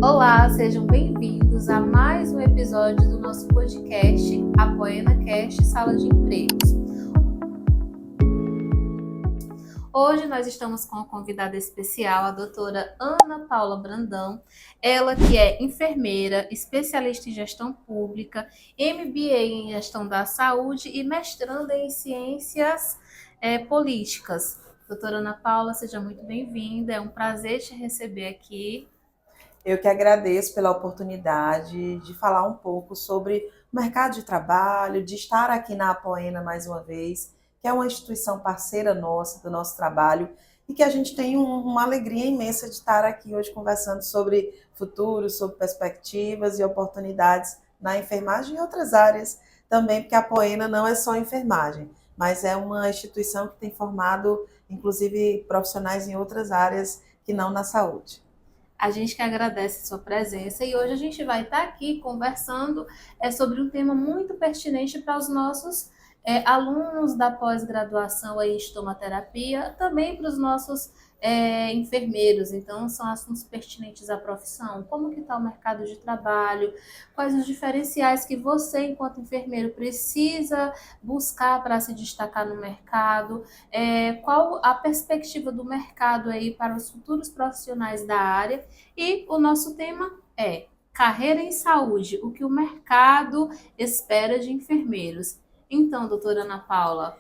Olá, sejam bem-vindos a mais um episódio do nosso podcast ApoenaCast Sala de Empregos. Hoje nós estamos com uma convidada especial, a doutora Ana Paula Brandão, ela que é enfermeira, especialista em gestão pública, MBA em gestão da saúde e mestranda em ciências políticas. Doutora Ana Paula, seja muito bem-vinda, é um prazer te receber aqui. Eu que agradeço pela oportunidade de falar um pouco sobre o mercado de trabalho, de estar aqui na Apoena mais uma vez, que é uma instituição parceira nossa, do nosso trabalho, e que a gente tem uma alegria imensa de estar aqui hoje conversando sobre futuro, sobre perspectivas e oportunidades na enfermagem e outras áreas também, porque a Apoena não é só enfermagem, mas é uma instituição que tem formado, inclusive, profissionais em outras áreas que não na saúde. A gente que agradece a sua presença e hoje a gente vai estar aqui conversando sobre um tema muito pertinente para os nossos alunos da pós-graduação em estomaterapia, também para os nossos enfermeiros. Então, são assuntos pertinentes à profissão. Como que está o mercado de trabalho? Quais os diferenciais que você, enquanto enfermeiro, precisa buscar para se destacar no mercado? Qual a perspectiva do mercado aí para os futuros profissionais da área? E o nosso tema é carreira em saúde, o que o mercado espera de enfermeiros. Então, doutora Ana Paula,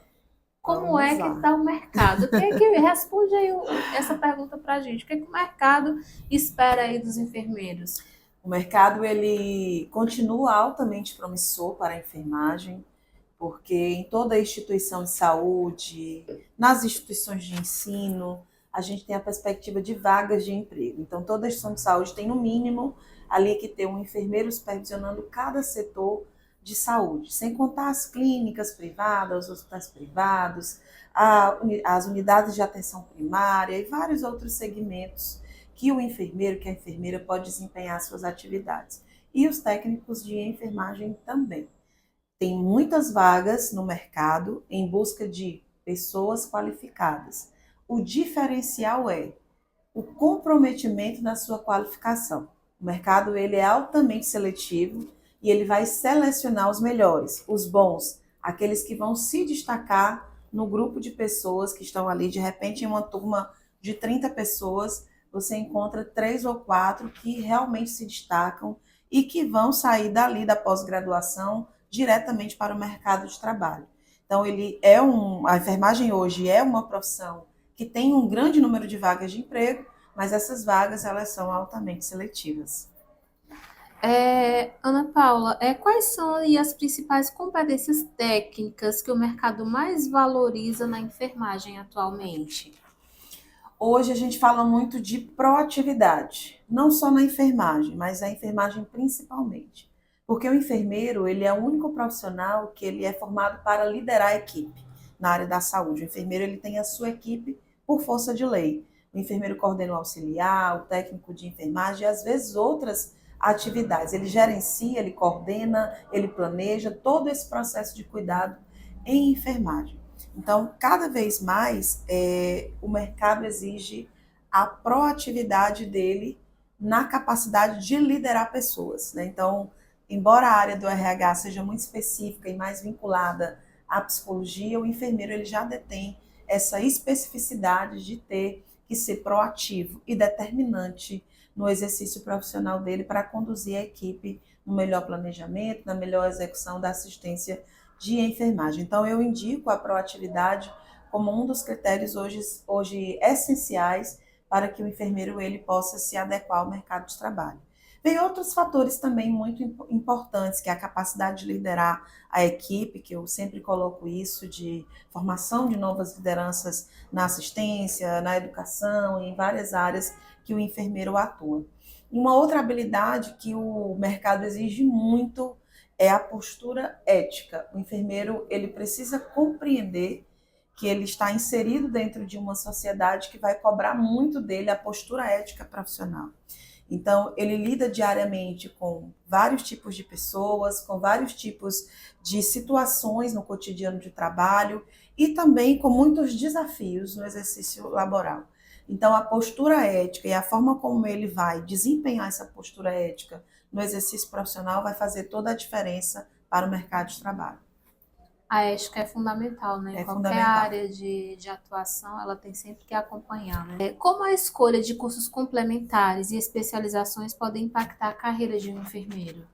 como é que está o mercado? Responde aí essa pergunta para a gente. O que o mercado espera aí dos enfermeiros? O mercado ele continua altamente promissor para a enfermagem, porque em toda a instituição de saúde, nas instituições de ensino, a gente tem a perspectiva de vagas de emprego. Então, toda a instituição de saúde tem, no mínimo, ali que ter um enfermeiro supervisionando cada setor de saúde, sem contar as clínicas privadas, os hospitais privados, as unidades de atenção primária e vários outros segmentos que o enfermeiro, que a enfermeira pode desempenhar suas atividades. E os técnicos de enfermagem também. Tem muitas vagas no mercado em busca de pessoas qualificadas. O diferencial é o comprometimento na sua qualificação. O mercado ele é altamente seletivo e ele vai selecionar os melhores, os bons, aqueles que vão se destacar no grupo de pessoas que estão ali. De repente, em uma turma de 30 pessoas, você encontra 3 ou 4 que realmente se destacam e que vão sair dali da pós-graduação diretamente para o mercado de trabalho. Então, a enfermagem hoje é uma profissão que tem um grande número de vagas de emprego, mas essas vagas elas são altamente seletivas. Ana Paula, quais são aí as principais competências técnicas que o mercado mais valoriza na enfermagem atualmente? Hoje a gente fala muito de proatividade, não só na enfermagem, mas na enfermagem principalmente. Porque o enfermeiro, ele é o único profissional que ele é formado para liderar a equipe na área da saúde. O enfermeiro, ele tem a sua equipe por força de lei. O enfermeiro coordena o auxiliar, o técnico de enfermagem e às vezes outras atividades. Ele gerencia, ele coordena, ele planeja todo esse processo de cuidado em enfermagem. Então, cada vez mais, o mercado exige a proatividade dele na capacidade de liderar pessoas, né? Então, embora a área do RH seja muito específica e mais vinculada à psicologia, o enfermeiro ele já detém essa especificidade de ter que ser proativo e determinante no exercício profissional dele para conduzir a equipe no melhor planejamento, na melhor execução da assistência de enfermagem. Então, eu indico a proatividade como um dos critérios hoje essenciais para que o enfermeiro ele possa se adequar ao mercado de trabalho. Tem outros fatores também muito importantes, que é a capacidade de liderar a equipe, que eu sempre coloco isso, de formação de novas lideranças na assistência, na educação, em várias áreas que o enfermeiro atua. E uma outra habilidade que o mercado exige muito é a postura ética. O enfermeiro ele precisa compreender que ele está inserido dentro de uma sociedade que vai cobrar muito dele a postura ética profissional. Então, ele lida diariamente com vários tipos de pessoas, com vários tipos de situações no cotidiano de trabalho e também com muitos desafios no exercício laboral. Então, a postura ética e a forma como ele vai desempenhar essa postura ética no exercício profissional vai fazer toda a diferença para o mercado de trabalho. A ética é fundamental, né? Em É qualquer fundamental. área de atuação, ela tem sempre que acompanhar, né? Como a escolha de cursos complementares e especializações podem impactar a carreira de um enfermeiro?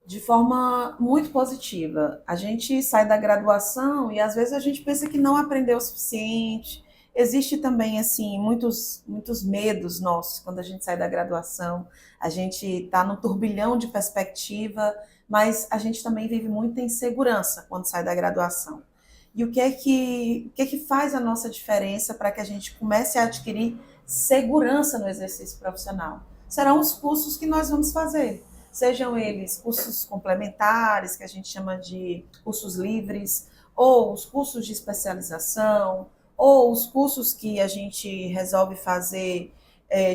De forma muito positiva. A gente sai da graduação e às vezes a gente pensa que não aprendeu o suficiente. Existe também assim muitos medos nossos quando a gente sai da graduação. A gente está num turbilhão de perspectiva, mas a gente também vive muita insegurança quando sai da graduação. E o que é que faz a nossa diferença para que a gente comece a adquirir segurança no exercício profissional? Serão os cursos que nós vamos fazer, sejam eles cursos complementares, que a gente chama de cursos livres, ou os cursos de especialização, ou os cursos que a gente resolve fazer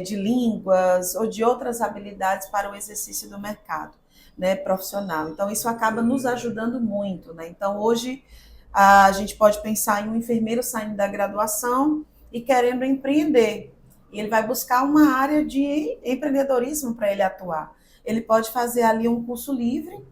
de línguas ou de outras habilidades para o exercício do mercado, né, profissional. Então, isso acaba nos ajudando muito, né? Então, hoje, a gente pode pensar em um enfermeiro saindo da graduação e querendo empreender. E ele vai buscar uma área de empreendedorismo para ele atuar. Ele pode fazer ali um curso livre,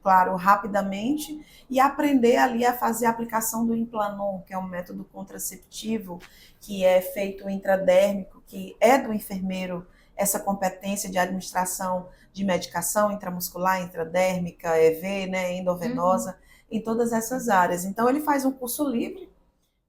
claro, rapidamente, e aprender ali a fazer a aplicação do Implanon, que é um método contraceptivo que é feito intradérmico, que é do enfermeiro essa competência de administração de medicação intramuscular, intradérmica, EV, né, endovenosa, em todas essas áreas. Então, ele faz um curso livre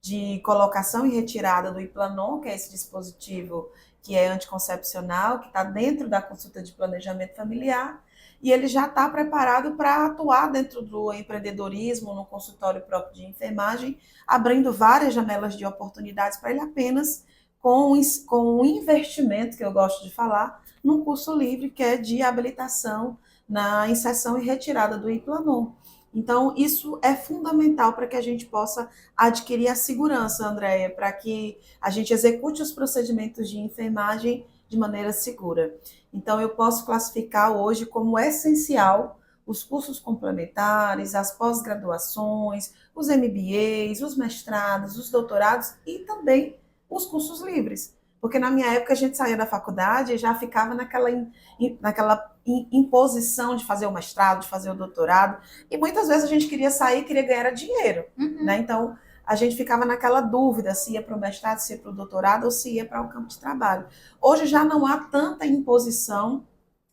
de colocação e retirada do Implanon, que é esse dispositivo que é anticoncepcional, que está dentro da consulta de planejamento familiar, e ele já está preparado para atuar dentro do empreendedorismo, no consultório próprio de enfermagem, abrindo várias janelas de oportunidades para ele apenas com um investimento, que eu gosto de falar, num curso livre que é de habilitação na inserção e retirada do Implanon. Então, isso é fundamental para que a gente possa adquirir a segurança, Andréia, para que a gente execute os procedimentos de enfermagem de maneira segura. Então, eu posso classificar hoje como essencial os cursos complementares, as pós-graduações, os MBAs, os mestrados, os doutorados e também os cursos livres. Porque na minha época a gente saía da faculdade e já ficava naquela imposição de fazer o mestrado, de fazer o doutorado, e muitas vezes a gente queria sair, queria ganhar dinheiro, né? Então, a gente ficava naquela dúvida se ia para o mestrado, se ia para o doutorado ou se ia para o campo de trabalho. Hoje já não há tanta imposição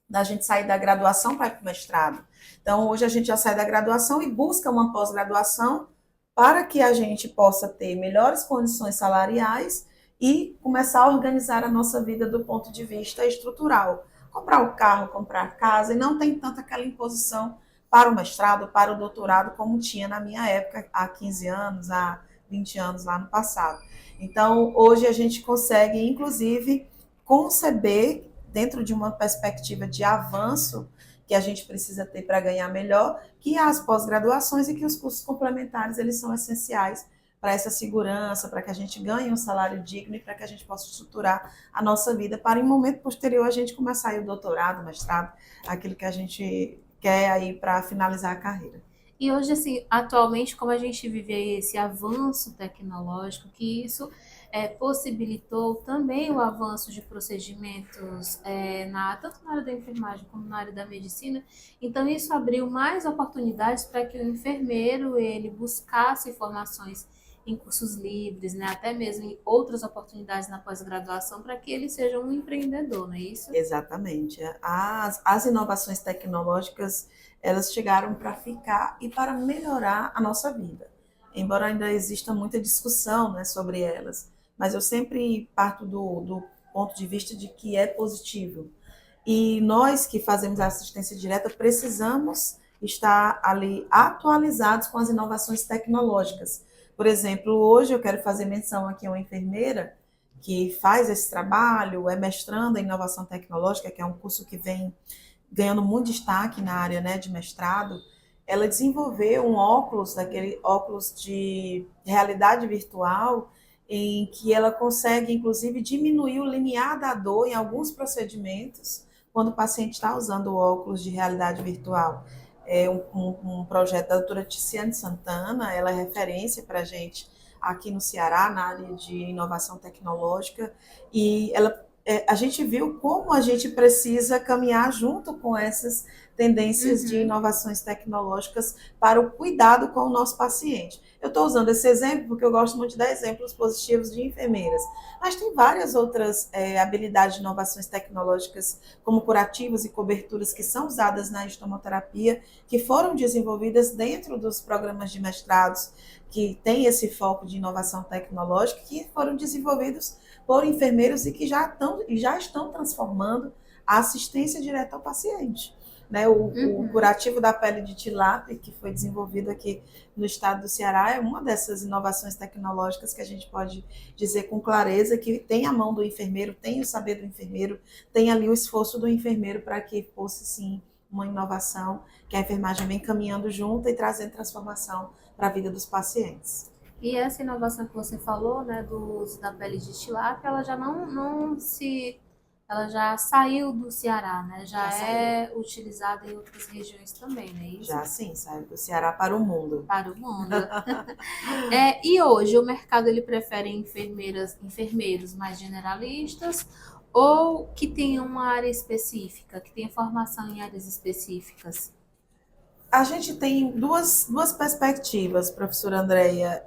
da gente sair da graduação para ir para o mestrado. Então, hoje a gente já sai da graduação e busca uma pós-graduação para que a gente possa ter melhores condições salariais e começar a organizar a nossa vida do ponto de vista estrutural. Comprar o carro, comprar a casa, e não tem tanta aquela imposição para o mestrado, para o doutorado, como tinha na minha época, há 15 anos, há 20 anos lá no passado. Então, hoje a gente consegue, inclusive, conceber, dentro de uma perspectiva de avanço que a gente precisa ter para ganhar melhor, que as pós-graduações e que os cursos complementares, eles são essenciais para essa segurança, para que a gente ganhe um salário digno e para que a gente possa estruturar a nossa vida para, em momento posterior, a gente começar aí o doutorado, o mestrado, aquilo que a gente quer aí para finalizar a carreira. E hoje, assim, atualmente, como a gente vive aí esse avanço tecnológico, que isso possibilitou também o avanço de procedimentos tanto na área da enfermagem como na área da medicina, então isso abriu mais oportunidades para que o enfermeiro ele buscasse informações em cursos livres, né, até mesmo em outras oportunidades na pós-graduação, para que ele seja um empreendedor, não é isso? Exatamente. As inovações tecnológicas, elas chegaram para ficar e para melhorar a nossa vida. Embora ainda exista muita discussão, né, sobre elas, mas eu sempre parto do ponto de vista de que é positivo. E nós que fazemos a assistência direta precisamos estar ali atualizados com as inovações tecnológicas. Por exemplo, hoje eu quero fazer menção aqui a uma enfermeira que faz esse trabalho, é mestranda em inovação tecnológica, que é um curso que vem ganhando muito destaque na área, né, de mestrado. Ela desenvolveu um óculos, daquele óculos de realidade virtual, em que ela consegue, inclusive, diminuir o limiar da dor em alguns procedimentos, quando o paciente está usando o óculos de realidade virtual. É um projeto da doutora Ticiane Santana, ela é referência para a gente aqui no Ceará, na área de inovação tecnológica, e a gente viu como a gente precisa caminhar junto com essas tendências de Uhum. inovações tecnológicas para o cuidado com o nosso paciente. Eu estou usando esse exemplo porque eu gosto muito de dar exemplos positivos de enfermeiras, mas tem várias outras habilidades de inovações tecnológicas, como curativos e coberturas, que são usadas na estomoterapia, que foram desenvolvidas dentro dos programas de mestrados, que tem esse foco de inovação tecnológica, que foram desenvolvidos por enfermeiros e que já estão transformando a assistência direta ao paciente. Né, o Uhum. curativo da pele de tilápia, que foi desenvolvido aqui no estado do Ceará, é uma dessas inovações tecnológicas que a gente pode dizer com clareza que tem a mão do enfermeiro, tem o saber do enfermeiro, tem ali o esforço do enfermeiro para que fosse, sim, uma inovação que a enfermagem vem caminhando junto e trazendo transformação para a vida dos pacientes. E essa inovação que você falou, né, do uso da pele de tilápia, ela já não se, ela já saiu do Ceará, né? Já Já saiu. é utilizada em outras regiões também, não é isso? Já sim, saiu do Ceará para o mundo. Para o mundo. E hoje o mercado ele prefere enfermeiros mais generalistas ou que tenham uma área específica, que tenha formação em áreas específicas? A gente tem duas perspectivas, professora Andréia.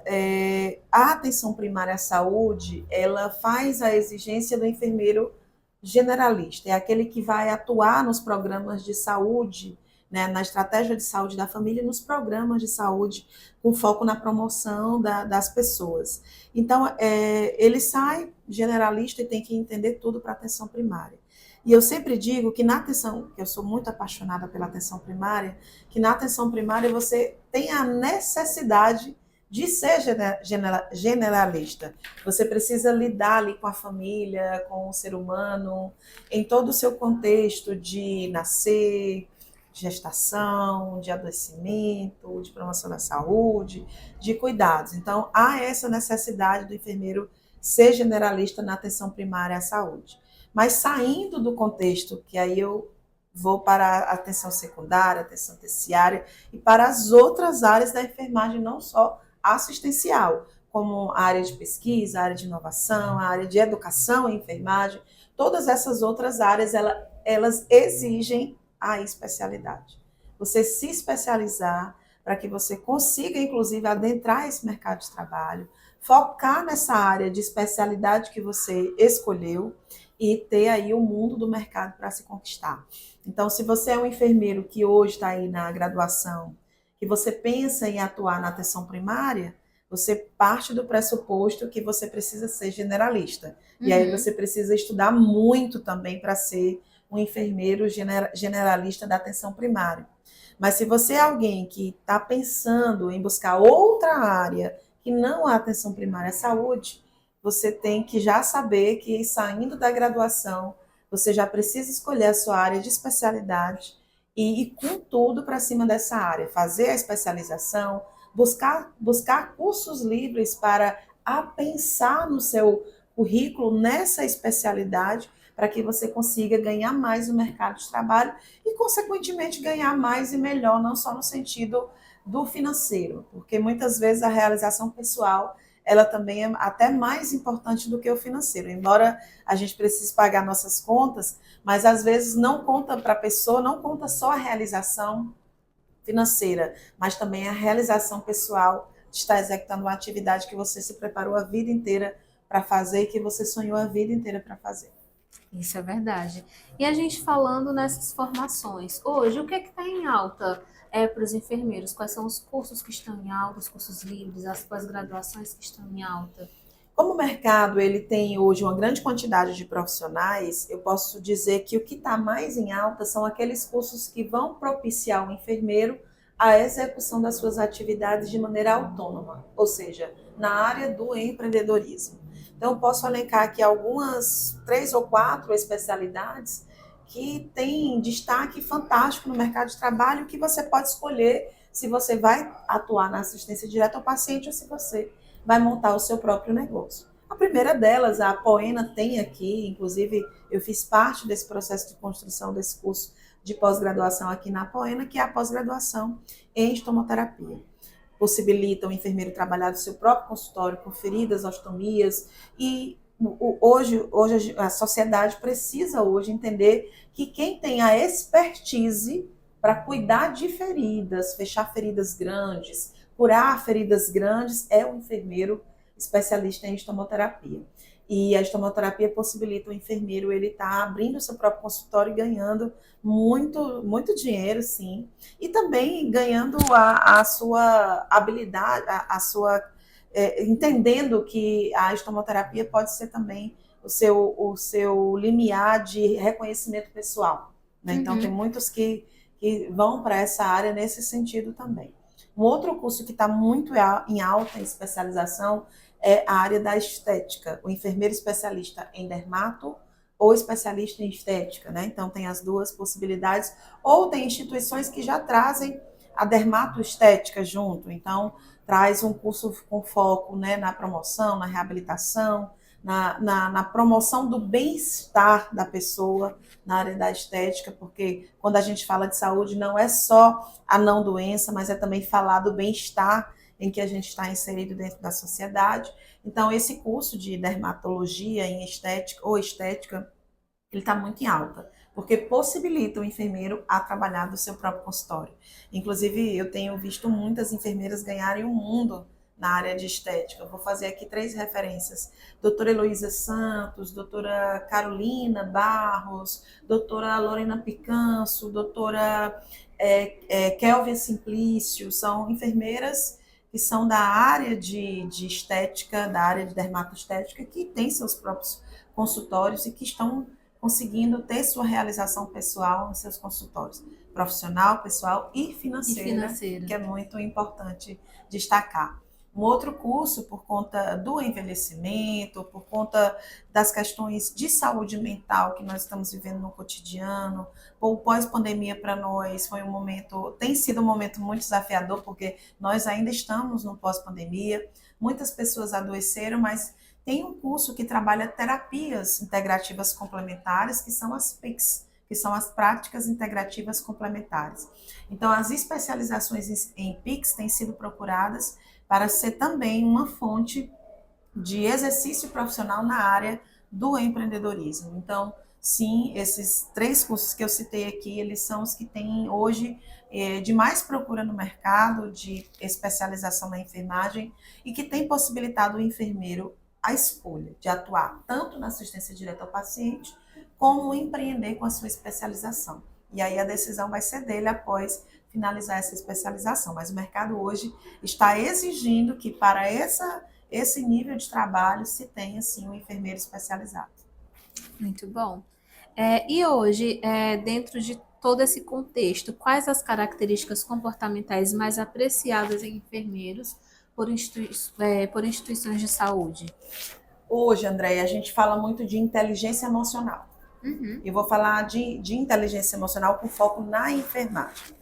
A atenção primária à saúde, ela faz a exigência do enfermeiro generalista, é aquele que vai atuar nos programas de saúde, né, na estratégia de saúde da família e nos programas de saúde, com foco na promoção das pessoas. Então, ele sai generalista e tem que entender tudo para a atenção primária. E eu sempre digo que na atenção, que eu sou muito apaixonada pela atenção primária, que na atenção primária você tem a necessidade de ser generalista. Você precisa lidar ali com a família, com o ser humano, em todo o seu contexto de nascer, de gestação, de adoecimento, de promoção da saúde, de cuidados. Então, há essa necessidade do enfermeiro ser generalista na atenção primária à saúde. Mas saindo do contexto, que aí eu vou para a atenção secundária, atenção terciária e para as outras áreas da enfermagem, não só assistencial, como a área de pesquisa, a área de inovação, a área de educação e enfermagem. Todas essas outras áreas, elas exigem a especialidade. Você se especializar para que você consiga, inclusive, adentrar esse mercado de trabalho, focar nessa área de especialidade que você escolheu e ter aí o mundo do mercado para se conquistar. Então, se você é um enfermeiro que hoje está aí na graduação, que você pensa em atuar na atenção primária, você parte do pressuposto que você precisa ser generalista. E aí Uhum. você precisa estudar muito também para ser um enfermeiro generalista da atenção primária. Mas se você é alguém que está pensando em buscar outra área que não a atenção primária à saúde, você tem que já saber que saindo da graduação, você já precisa escolher a sua área de especialidade e ir com tudo para cima dessa área, fazer a especialização, buscar cursos livres para pensar no seu currículo nessa especialidade, para que você consiga ganhar mais no mercado de trabalho e, consequentemente, ganhar mais e melhor, não só no sentido do financeiro, porque muitas vezes a realização pessoal ela também é até mais importante do que o financeiro. Embora a gente precise pagar nossas contas, mas às vezes não conta para a pessoa, não conta só a realização financeira, mas também a realização pessoal de estar executando uma atividade que você se preparou a vida inteira para fazer e que você sonhou a vida inteira para fazer. Isso é verdade. E a gente falando nessas formações, hoje, o que é que está em alta para os enfermeiros? Quais são os cursos que estão em alta, os cursos livres, as pós-graduações que estão em alta? Como o mercado ele tem hoje uma grande quantidade de profissionais, eu posso dizer que o que está mais em alta são aqueles cursos que vão propiciar o enfermeiro a execução das suas atividades de maneira autônoma, ou seja, na área do empreendedorismo. Então, eu posso elencar aqui algumas, 3 ou 4 especialidades que têm destaque fantástico no mercado de trabalho, que você pode escolher se você vai atuar na assistência direta ao paciente ou se você vai montar o seu próprio negócio. A primeira delas, a Apoena tem aqui, inclusive eu fiz parte desse processo de construção desse curso de pós-graduação aqui na Apoena, que é a pós-graduação em estomoterapia. possibilita o enfermeiro trabalhar do seu próprio consultório com feridas, ostomias, e hoje a sociedade precisa hoje entender que quem tem a expertise para cuidar de feridas, fechar feridas grandes, curar feridas grandes, é o enfermeiro especialista em estomoterapia. E a estomoterapia possibilita o enfermeiro ele estar abrindo o seu próprio consultório e ganhando muito dinheiro, sim. E também ganhando a sua habilidade, a sua entendendo que a estomoterapia pode ser também o seu limiar de reconhecimento pessoal. Né? Então, tem muitos que vão para essa área nesse sentido também. Um outro curso que está muito em alta em especialização é a área da estética, o enfermeiro especialista em dermato ou especialista em estética, né? Então tem as duas possibilidades, ou tem instituições que já trazem a dermatoestética junto, então traz um curso com foco, né, na promoção, na reabilitação, na promoção do bem-estar da pessoa na área da estética, porque quando a gente fala de saúde não é só a não doença, mas é também falar do bem-estar em que a gente está inserido dentro da sociedade. Então, esse curso de dermatologia em estética ou estética, ele está muito em alta, porque possibilita o enfermeiro a trabalhar do seu próprio consultório. Inclusive, eu tenho visto muitas enfermeiras ganharem o mundo na área de estética. Eu vou fazer aqui 3 referências. Doutora Heloísa Santos, doutora Carolina Barros, doutora Lorena Picanso, doutora Kelvia Simplício, são enfermeiras que são da área de estética, da área de dermatoestética, que têm seus próprios consultórios e que estão conseguindo ter sua realização pessoal nos seus consultórios, profissional, pessoal e financeira, que é muito importante destacar. Um outro curso, por conta do envelhecimento, por conta das questões de saúde mental que nós estamos vivendo no cotidiano, o pós-pandemia para nós tem sido um momento muito desafiador, porque nós ainda estamos no pós-pandemia, muitas pessoas adoeceram, mas tem um curso que trabalha terapias integrativas complementares, que são as PICs, que são as práticas integrativas complementares. Então, as especializações em PICs têm sido procuradas para ser também uma fonte de exercício profissional na área do empreendedorismo. Então, sim, esses 3 cursos que eu citei aqui, eles são os que têm hoje de mais procura no mercado, de especialização na enfermagem, e que tem possibilitado o enfermeiro a escolha de atuar tanto na assistência direta ao paciente, como empreender com a sua especialização. E aí a decisão vai ser dele após finalizar essa especialização. Mas o mercado hoje está exigindo que para esse nível de trabalho se tenha, sim, um enfermeiro especializado. Muito bom. E hoje, dentro de todo esse contexto, quais as características comportamentais mais apreciadas em enfermeiros por instituições de saúde? Hoje, Andréia, a gente fala muito de inteligência emocional. Eu vou falar de inteligência emocional com foco na enfermagem.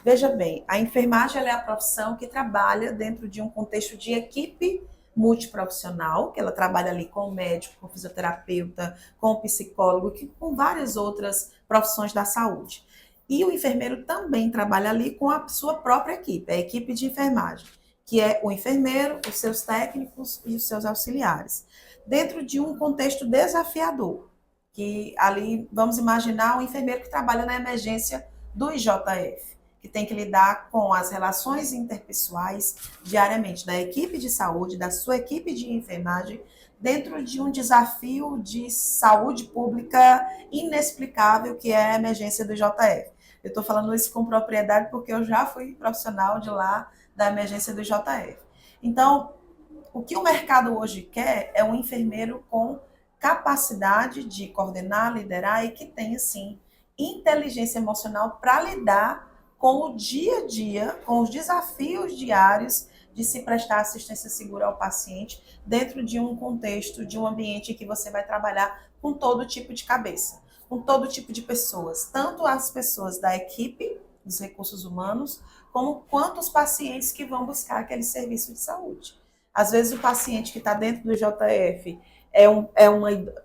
Veja bem, a enfermagem ela é a profissão que trabalha dentro de um contexto de equipe multiprofissional, que ela trabalha ali com o médico, com o fisioterapeuta, com o psicólogo, com várias outras profissões da saúde. E o enfermeiro também trabalha ali com a sua própria equipe, a equipe de enfermagem, que é o enfermeiro, os seus técnicos e os seus auxiliares. Dentro de um contexto desafiador, que ali, vamos imaginar um enfermeiro que trabalha na emergência do IJF, que tem que lidar com as relações interpessoais diariamente da equipe de saúde, da sua equipe de enfermagem, dentro de um desafio de saúde pública inexplicável, que é a emergência do IJF. Eu estou falando isso com propriedade porque eu já fui profissional de lá da emergência do IJF. Então, o que o mercado hoje quer é um enfermeiro com capacidade de coordenar, liderar e que tenha, sim, inteligência emocional para lidar com o dia a dia, com os desafios diários de se prestar assistência segura ao paciente dentro de um contexto, de um ambiente em que você vai trabalhar com todo tipo de cabeça, com todo tipo de pessoas, tanto as pessoas da equipe, dos recursos humanos, quanto os pacientes que vão buscar aquele serviço de saúde. Às vezes o paciente que está dentro do JF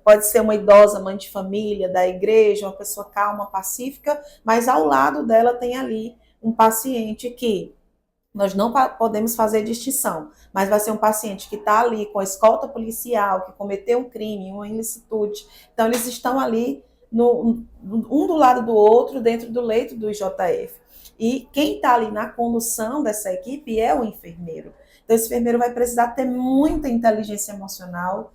pode ser uma idosa mãe de família, da igreja, uma pessoa calma, pacífica, mas ao lado dela tem ali um paciente que Nós não podemos fazer distinção, mas vai ser um paciente que está ali com a escolta policial, que cometeu um crime, uma ilicitude. Então, eles estão ali, um do lado do outro, dentro do leito do IJF. E quem está ali na condução dessa equipe é o enfermeiro. Então, esse enfermeiro vai precisar ter muita inteligência emocional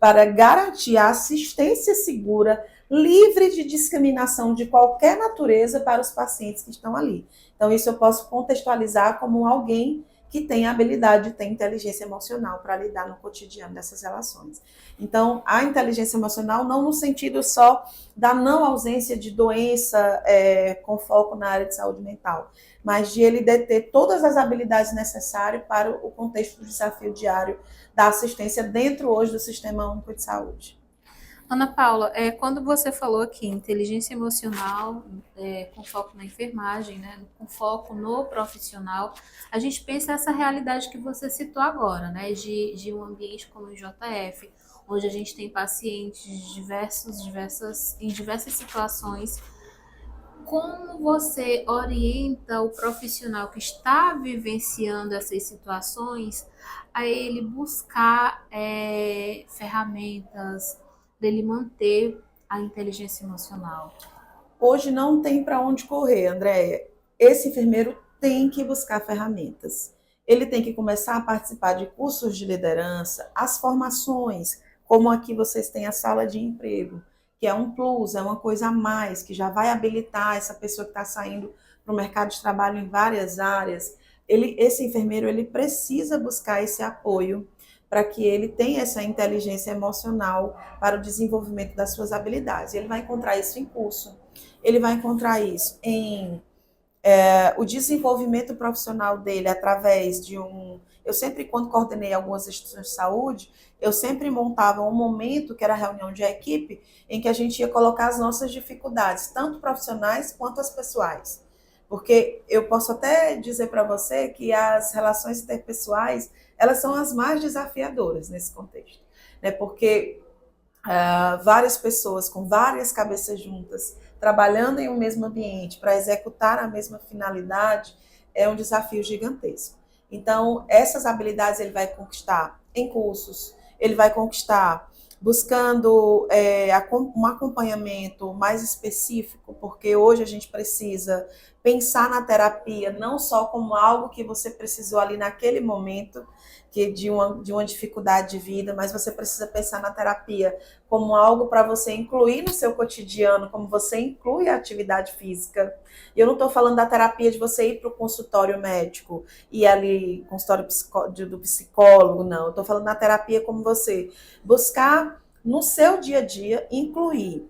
para garantir a assistência segura, livre de discriminação de qualquer natureza para os pacientes que estão ali. Então, isso eu posso contextualizar como alguém que tem a habilidade de ter inteligência emocional para lidar no cotidiano dessas relações. Então, a inteligência emocional não no sentido só da não ausência de doença com foco na área de saúde mental, mas de ele deter todas as habilidades necessárias para o contexto do desafio diário da assistência dentro hoje do Sistema Único de Saúde. Ana Paula, quando você falou aqui inteligência emocional com foco na enfermagem, né, com foco no profissional, a gente pensa essa realidade que você citou agora, né, de um ambiente como o IJF, onde a gente tem pacientes em diversas situações. Como você orienta o profissional que está vivenciando essas situações a ele buscar ferramentas dele manter a inteligência emocional? Hoje não tem para onde correr, Andréia. Esse enfermeiro tem que buscar ferramentas. Ele tem que começar a participar de cursos de liderança, as formações, como aqui vocês têm a sala de emprego, que é um plus, é uma coisa a mais, que já vai habilitar essa pessoa que está saindo para o mercado de trabalho em várias áreas. Esse enfermeiro ele precisa buscar esse apoio para que ele tenha essa inteligência emocional para o desenvolvimento das suas habilidades. Ele vai encontrar isso em curso, ele vai encontrar isso em o desenvolvimento profissional dele através de um... Eu sempre, quando coordenei algumas instituições de saúde, eu sempre montava um momento, que era a reunião de equipe, em que a gente ia colocar as nossas dificuldades, tanto profissionais quanto as pessoais. Porque eu posso até dizer para você que as relações interpessoais, elas são as mais desafiadoras nesse contexto, né? Porque várias pessoas com várias cabeças juntas, trabalhando em um mesmo ambiente para executar a mesma finalidade, é um desafio gigantesco. Então, essas habilidades ele vai conquistar em cursos, ele vai conquistar buscando um acompanhamento mais específico, porque hoje a gente precisa pensar na terapia não só como algo que você precisou ali naquele momento, que de uma dificuldade de vida, mas você precisa pensar na terapia como algo para você incluir no seu cotidiano, como você inclui a atividade física. E eu não estou falando da terapia de você ir para o consultório médico e ali, consultório do psicólogo, não. Eu estou falando da terapia como você buscar no seu dia a dia incluir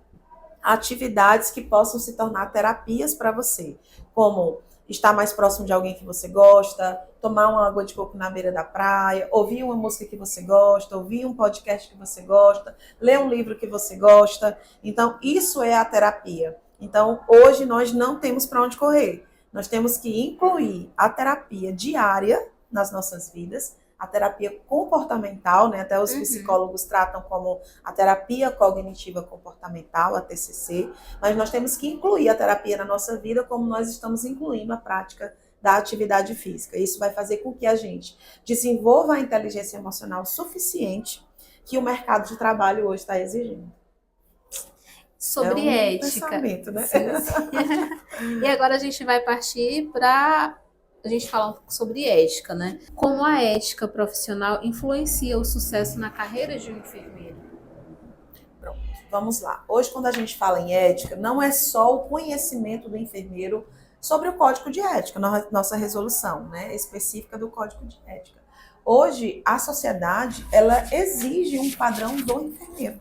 atividades que possam se tornar terapias para você, como estar mais próximo de alguém que você gosta, tomar uma água de coco na beira da praia, ouvir uma música que você gosta, ouvir um podcast que você gosta, ler um livro que você gosta. Então, isso é a terapia. Então, hoje nós não temos para onde correr. Nós temos que incluir a terapia diária nas nossas vidas, a terapia comportamental, né? Até os psicólogos tratam como a terapia cognitiva comportamental, a TCC, mas nós temos que incluir a terapia na nossa vida como nós estamos incluindo a prática da atividade física. Isso vai fazer com que a gente desenvolva a inteligência emocional suficiente que o mercado de trabalho hoje está exigindo. Sobre ética. Pensamento, né? Sim, sim. E agora a gente vai partir para a gente falar um pouco sobre ética, né? Como a ética profissional influencia o sucesso na carreira de um enfermeiro? Pronto, vamos lá. Hoje, quando a gente fala em ética, não é só o conhecimento do enfermeiro sobre o código de ética, nossa resolução, né, específica do código de ética. Hoje, a sociedade, ela exige um padrão do enfermeiro.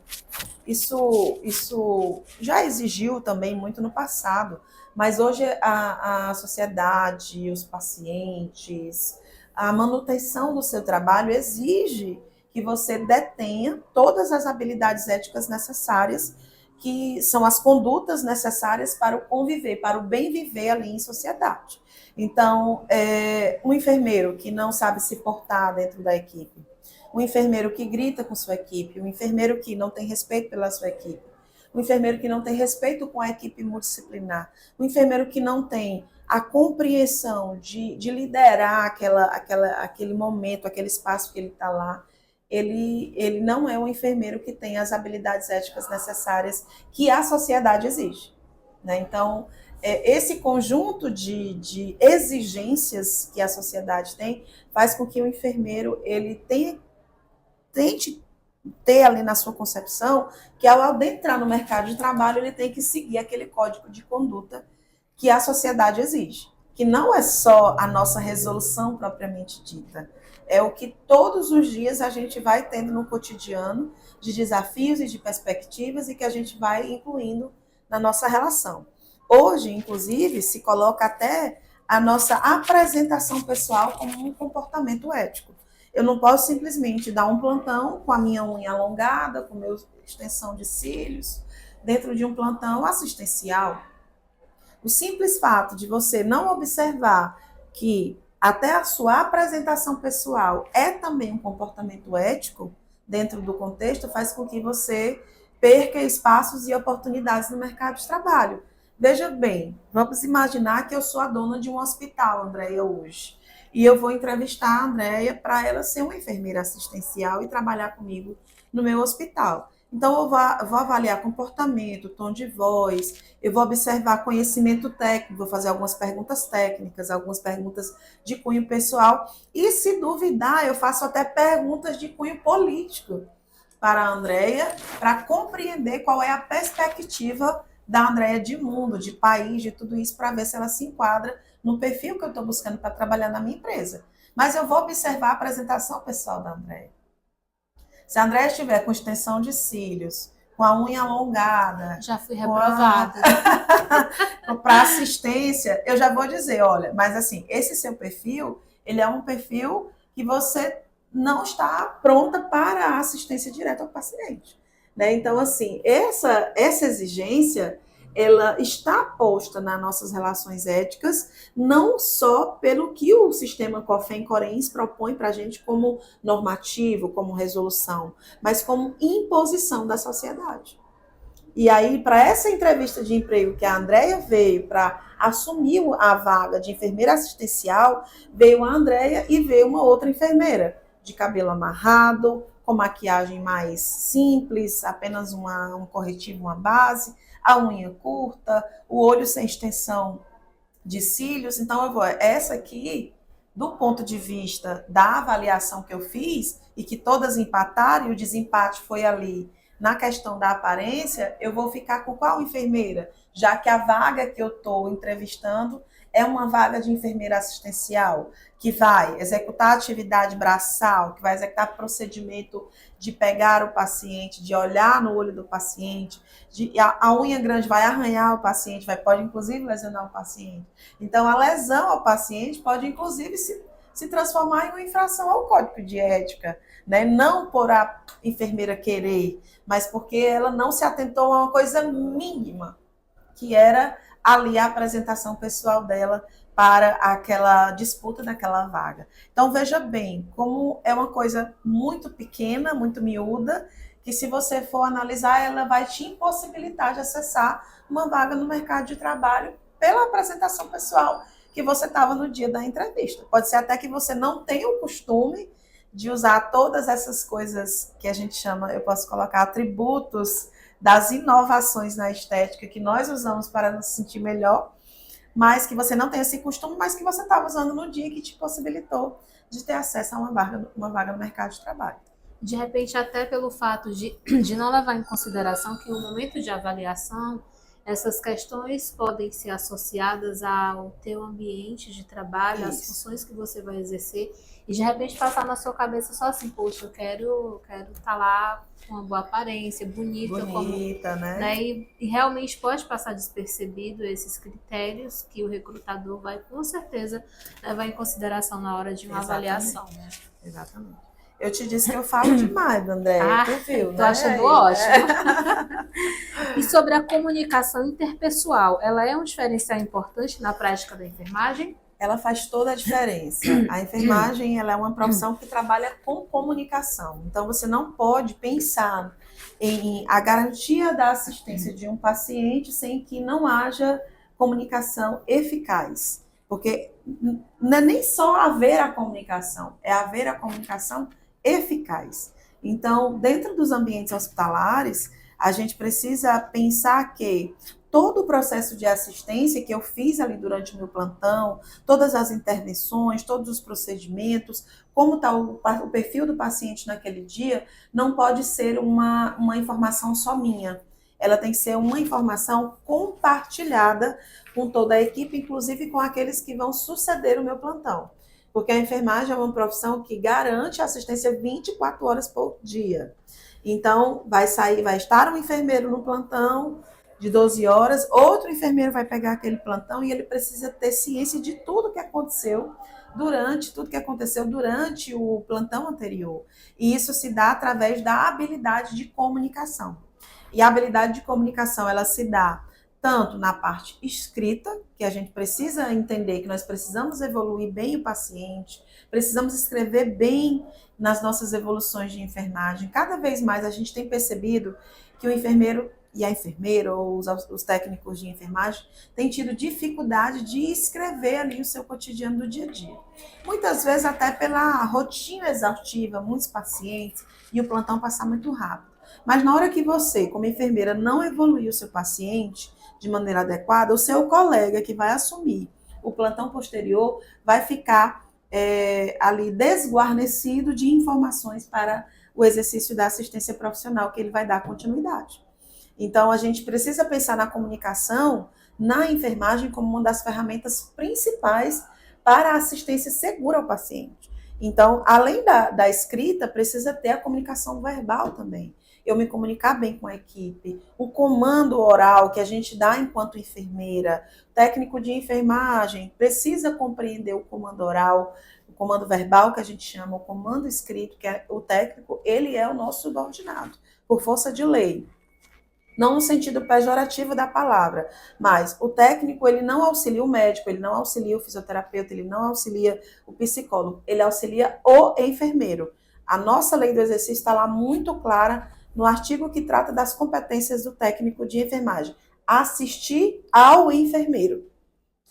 Isso já exigiu também muito no passado, mas hoje a sociedade, os pacientes, a manutenção do seu trabalho exige que você detenha todas as habilidades éticas necessárias, que são as condutas necessárias para o conviver, para o bem viver ali em sociedade. Então, um enfermeiro que não sabe se portar dentro da equipe, um enfermeiro que grita com sua equipe, um enfermeiro que não tem respeito pela sua equipe, o enfermeiro que não tem respeito com a equipe multidisciplinar, o enfermeiro que não tem a compreensão de liderar aquele momento, aquele espaço que ele está lá, ele não é um enfermeiro que tem as habilidades éticas necessárias que a sociedade exige, né? Então, esse conjunto de exigências que a sociedade tem faz com que o enfermeiro ele tente ter ali na sua concepção que ao adentrar no mercado de trabalho ele tem que seguir aquele código de conduta que a sociedade exige, que não é só a nossa resolução propriamente dita, é o que todos os dias a gente vai tendo no cotidiano de desafios e de perspectivas e que a gente vai incluindo na nossa relação. Hoje, inclusive, se coloca até a nossa apresentação pessoal como um comportamento ético. Eu não posso simplesmente dar um plantão com a minha unha alongada, com a minha extensão de cílios, dentro de um plantão assistencial. O simples fato de você não observar que até a sua apresentação pessoal é também um comportamento ético dentro do contexto faz com que você perca espaços e oportunidades no mercado de trabalho. Veja bem, vamos imaginar que eu sou a dona de um hospital, Andréia, hoje. E eu vou entrevistar a Andréia para ela ser uma enfermeira assistencial e trabalhar comigo no meu hospital. Então, eu vou avaliar comportamento, tom de voz, eu vou observar conhecimento técnico, vou fazer algumas perguntas técnicas, algumas perguntas de cunho pessoal. E, se duvidar, eu faço até perguntas de cunho político para a Andréia, para compreender qual é a perspectiva da Andréia de mundo, de país, de tudo isso, para ver se ela se enquadra no perfil que eu estou buscando para trabalhar na minha empresa. Mas eu vou observar a apresentação pessoal da Andréia. Se a Andréia estiver com extensão de cílios, com a unha alongada... Já fui reprovada. Para assistência, eu já vou dizer, olha, mas assim, esse seu perfil, ele é um perfil que você não está pronta para a assistência direta ao paciente, né? Então, assim, essa exigência, ela está posta nas nossas relações éticas, não só pelo que o sistema COFEM-CORENS propõe para a gente como normativo, como resolução, mas como imposição da sociedade. E aí, para essa entrevista de emprego que a Andréia veio para assumir a vaga de enfermeira assistencial, veio a Andréia e veio uma outra enfermeira, de cabelo amarrado, com maquiagem mais simples, apenas um corretivo, uma base, a unha curta, o olho sem extensão de cílios. Então, essa aqui, do ponto de vista da avaliação que eu fiz, e que todas empataram, e o desempate foi ali na questão da aparência, eu vou ficar com qual enfermeira? Já que a vaga que eu estou entrevistando é uma vaga de enfermeira assistencial, que vai executar atividade braçal, que vai executar procedimento de pegar o paciente, de olhar no olho do paciente, a unha grande vai arranhar o paciente, pode inclusive lesionar o paciente. Então, a lesão ao paciente pode inclusive se transformar em uma infração ao código de ética, né? Não por a enfermeira querer, mas porque ela não se atentou a uma coisa mínima, que era ali a apresentação pessoal dela para aquela disputa daquela vaga. Então, veja bem, como é uma coisa muito pequena, muito miúda, que se você for analisar, ela vai te impossibilitar de acessar uma vaga no mercado de trabalho pela apresentação pessoal que você estava no dia da entrevista. Pode ser até que você não tenha o costume de usar todas essas coisas que a gente chama, eu posso colocar atributos das inovações na estética que nós usamos para nos sentir melhor, mas que você não tem esse costume, mas que você estava usando no dia que te possibilitou de ter acesso a uma vaga no mercado de trabalho. De repente, até pelo fato de não levar em consideração que no momento de avaliação, essas questões podem ser associadas ao teu ambiente de trabalho, às funções que você vai exercer, e de repente passar na sua cabeça só assim, poxa, eu quero estar lá com uma boa aparência, bonita, né? E realmente pode passar despercebido esses critérios que o recrutador vai, com certeza, levar em consideração na hora de uma avaliação. Né? Exatamente. Eu te disse que eu falo demais, André. Tu viu, né? Tô achando ótimo. E sobre a comunicação interpessoal, ela é um diferencial importante na prática da enfermagem? Ela faz toda a diferença. A enfermagem ela é uma profissão que trabalha com comunicação. Então, você não pode pensar em a garantia da assistência de um paciente sem que não haja comunicação eficaz. Porque não é nem só haver a comunicação, é haver a comunicação eficaz. Então, dentro dos ambientes hospitalares, a gente precisa pensar que todo o processo de assistência que eu fiz ali durante o meu plantão, todas as intervenções, todos os procedimentos, como está o perfil do paciente naquele dia, não pode ser uma informação só minha. Ela tem que ser uma informação compartilhada com toda a equipe, inclusive com aqueles que vão suceder o meu plantão. Porque a enfermagem é uma profissão que garante assistência 24 horas por dia. Então, vai estar um enfermeiro no plantão de 12 horas, outro enfermeiro vai pegar aquele plantão e ele precisa ter ciência de tudo que aconteceu durante o plantão anterior. E isso se dá através da habilidade de comunicação. E a habilidade de comunicação, ela se dá tanto na parte escrita, que a gente precisa entender que nós precisamos evoluir bem o paciente, precisamos escrever bem nas nossas evoluções de enfermagem. Cada vez mais a gente tem percebido que o enfermeiro e a enfermeira ou os técnicos de enfermagem têm tido dificuldade de escrever ali o seu cotidiano do dia a dia. Muitas vezes até pela rotina exaustiva, muitos pacientes, e o plantão passar muito rápido. Mas na hora que você, como enfermeira, não evoluir o seu paciente de maneira adequada, o seu colega que vai assumir o plantão posterior vai ficar ali desguarnecido de informações para o exercício da assistência profissional que ele vai dar continuidade. Então, a gente precisa pensar na comunicação, na enfermagem, como uma das ferramentas principais para a assistência segura ao paciente. Então, além da escrita, precisa ter a comunicação verbal também. Eu me comunicar bem com a equipe, o comando oral que a gente dá enquanto enfermeira, técnico de enfermagem precisa compreender o comando oral, o comando verbal que a gente chama, o comando escrito, que é o técnico, ele é o nosso subordinado, por força de lei. Não no sentido pejorativo da palavra, mas o técnico, ele não auxilia o médico, ele não auxilia o fisioterapeuta, ele não auxilia o psicólogo, ele auxilia o enfermeiro. A nossa lei do exercício está lá muito clara no artigo que trata das competências do técnico de enfermagem. Assistir ao enfermeiro.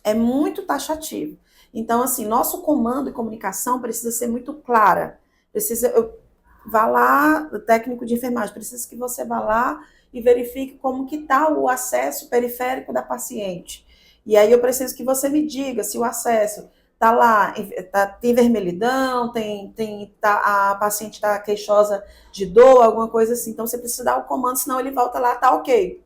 É muito taxativo. Então, assim, nosso comando e comunicação precisa ser muito clara. Vá lá, o técnico de enfermagem, precisa que você vá lá e verifique como que está o acesso periférico da paciente. E aí eu preciso que você me diga se o acesso está lá, tem vermelhidão, a paciente está queixosa de dor, alguma coisa assim. Então você precisa dar o comando, senão ele volta lá, tá ok.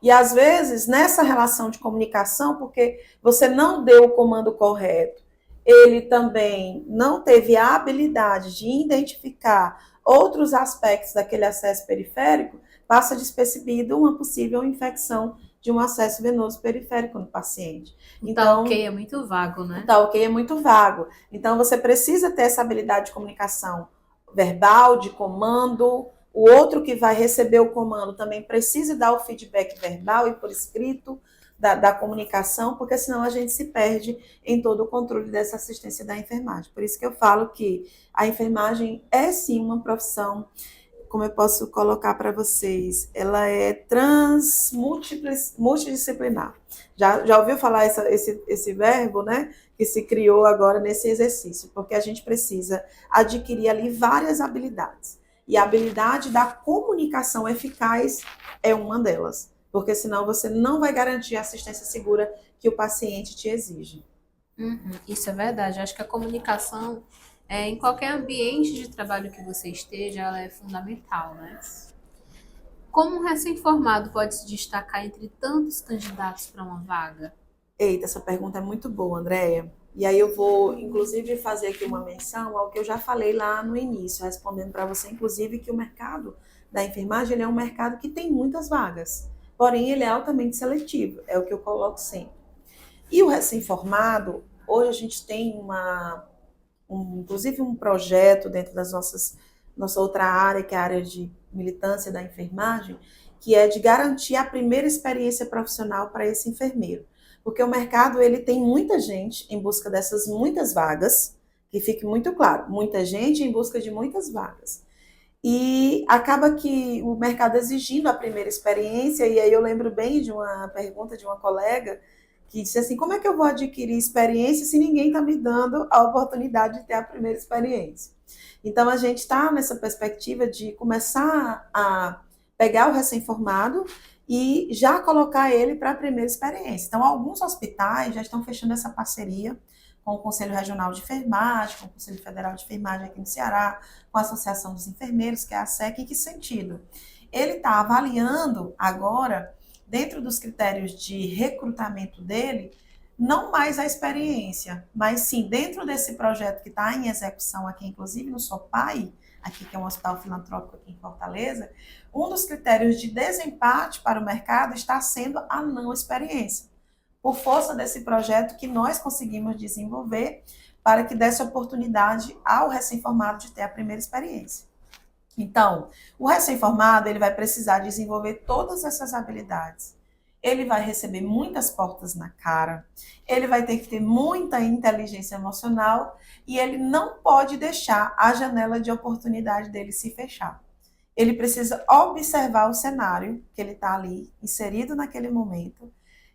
E às vezes, nessa relação de comunicação, porque você não deu o comando correto, ele também não teve a habilidade de identificar outros aspectos daquele acesso periférico, passa despercebido uma possível infecção de um acesso venoso periférico no paciente. Então, ok é muito vago, né? Tá ok é muito vago. Então, você precisa ter essa habilidade de comunicação verbal, de comando. O outro que vai receber o comando também precisa dar o feedback verbal e por escrito da comunicação, porque senão a gente se perde em todo o controle dessa assistência da enfermagem. Por isso que eu falo que a enfermagem é sim uma profissão, como eu posso colocar para vocês, ela é multidisciplinar. Já ouviu falar esse verbo, né? Que se criou agora nesse exercício, porque a gente precisa adquirir ali várias habilidades. E a habilidade da comunicação eficaz é uma delas, porque senão você não vai garantir a assistência segura que o paciente te exige. Isso é verdade. Acho que a comunicação, em qualquer ambiente de trabalho que você esteja, ela é fundamental, né? Como um recém-formado pode se destacar entre tantos candidatos para uma vaga? Eita, essa pergunta é muito boa, Andréia. E aí eu vou, inclusive, fazer aqui uma menção ao que eu já falei lá no início, respondendo para você, inclusive, que o mercado da enfermagem ele é um mercado que tem muitas vagas, porém ele é altamente seletivo, é o que eu coloco sempre. E o recém-formado, hoje a gente tem inclusive um projeto dentro nossa outra área, que é a área de militância da enfermagem, que é de garantir a primeira experiência profissional para esse enfermeiro. Porque o mercado ele tem muita gente em busca dessas muitas vagas, que fique muito claro, muita gente em busca de muitas vagas. E acaba que o mercado exigindo a primeira experiência, e aí eu lembro bem de uma pergunta de uma colega que disse assim: como é que eu vou adquirir experiência se ninguém está me dando a oportunidade de ter a primeira experiência? Então a gente está nessa perspectiva de começar a pegar o recém-formado e já colocar ele para a primeira experiência. Então, alguns hospitais já estão fechando essa parceria com o Conselho Regional de Enfermagem, com o Conselho Federal de Enfermagem aqui no Ceará, com a Associação dos Enfermeiros, que é a SEC. Em que sentido? Ele está avaliando agora, dentro dos critérios de recrutamento dele, não mais a experiência, mas sim, dentro desse projeto que está em execução aqui, inclusive no SOPAI, aqui que é um hospital filantrópico aqui em Fortaleza, um dos critérios de desempate para o mercado está sendo a não experiência, por força desse projeto que nós conseguimos desenvolver para que desse oportunidade ao recém-formado de ter a primeira experiência. Então, o recém-formado ele vai precisar desenvolver todas essas habilidades. Ele vai receber muitas portas na cara, ele vai ter que ter muita inteligência emocional e ele não pode deixar a janela de oportunidade dele se fechar. Ele precisa observar o cenário que ele está ali, inserido naquele momento,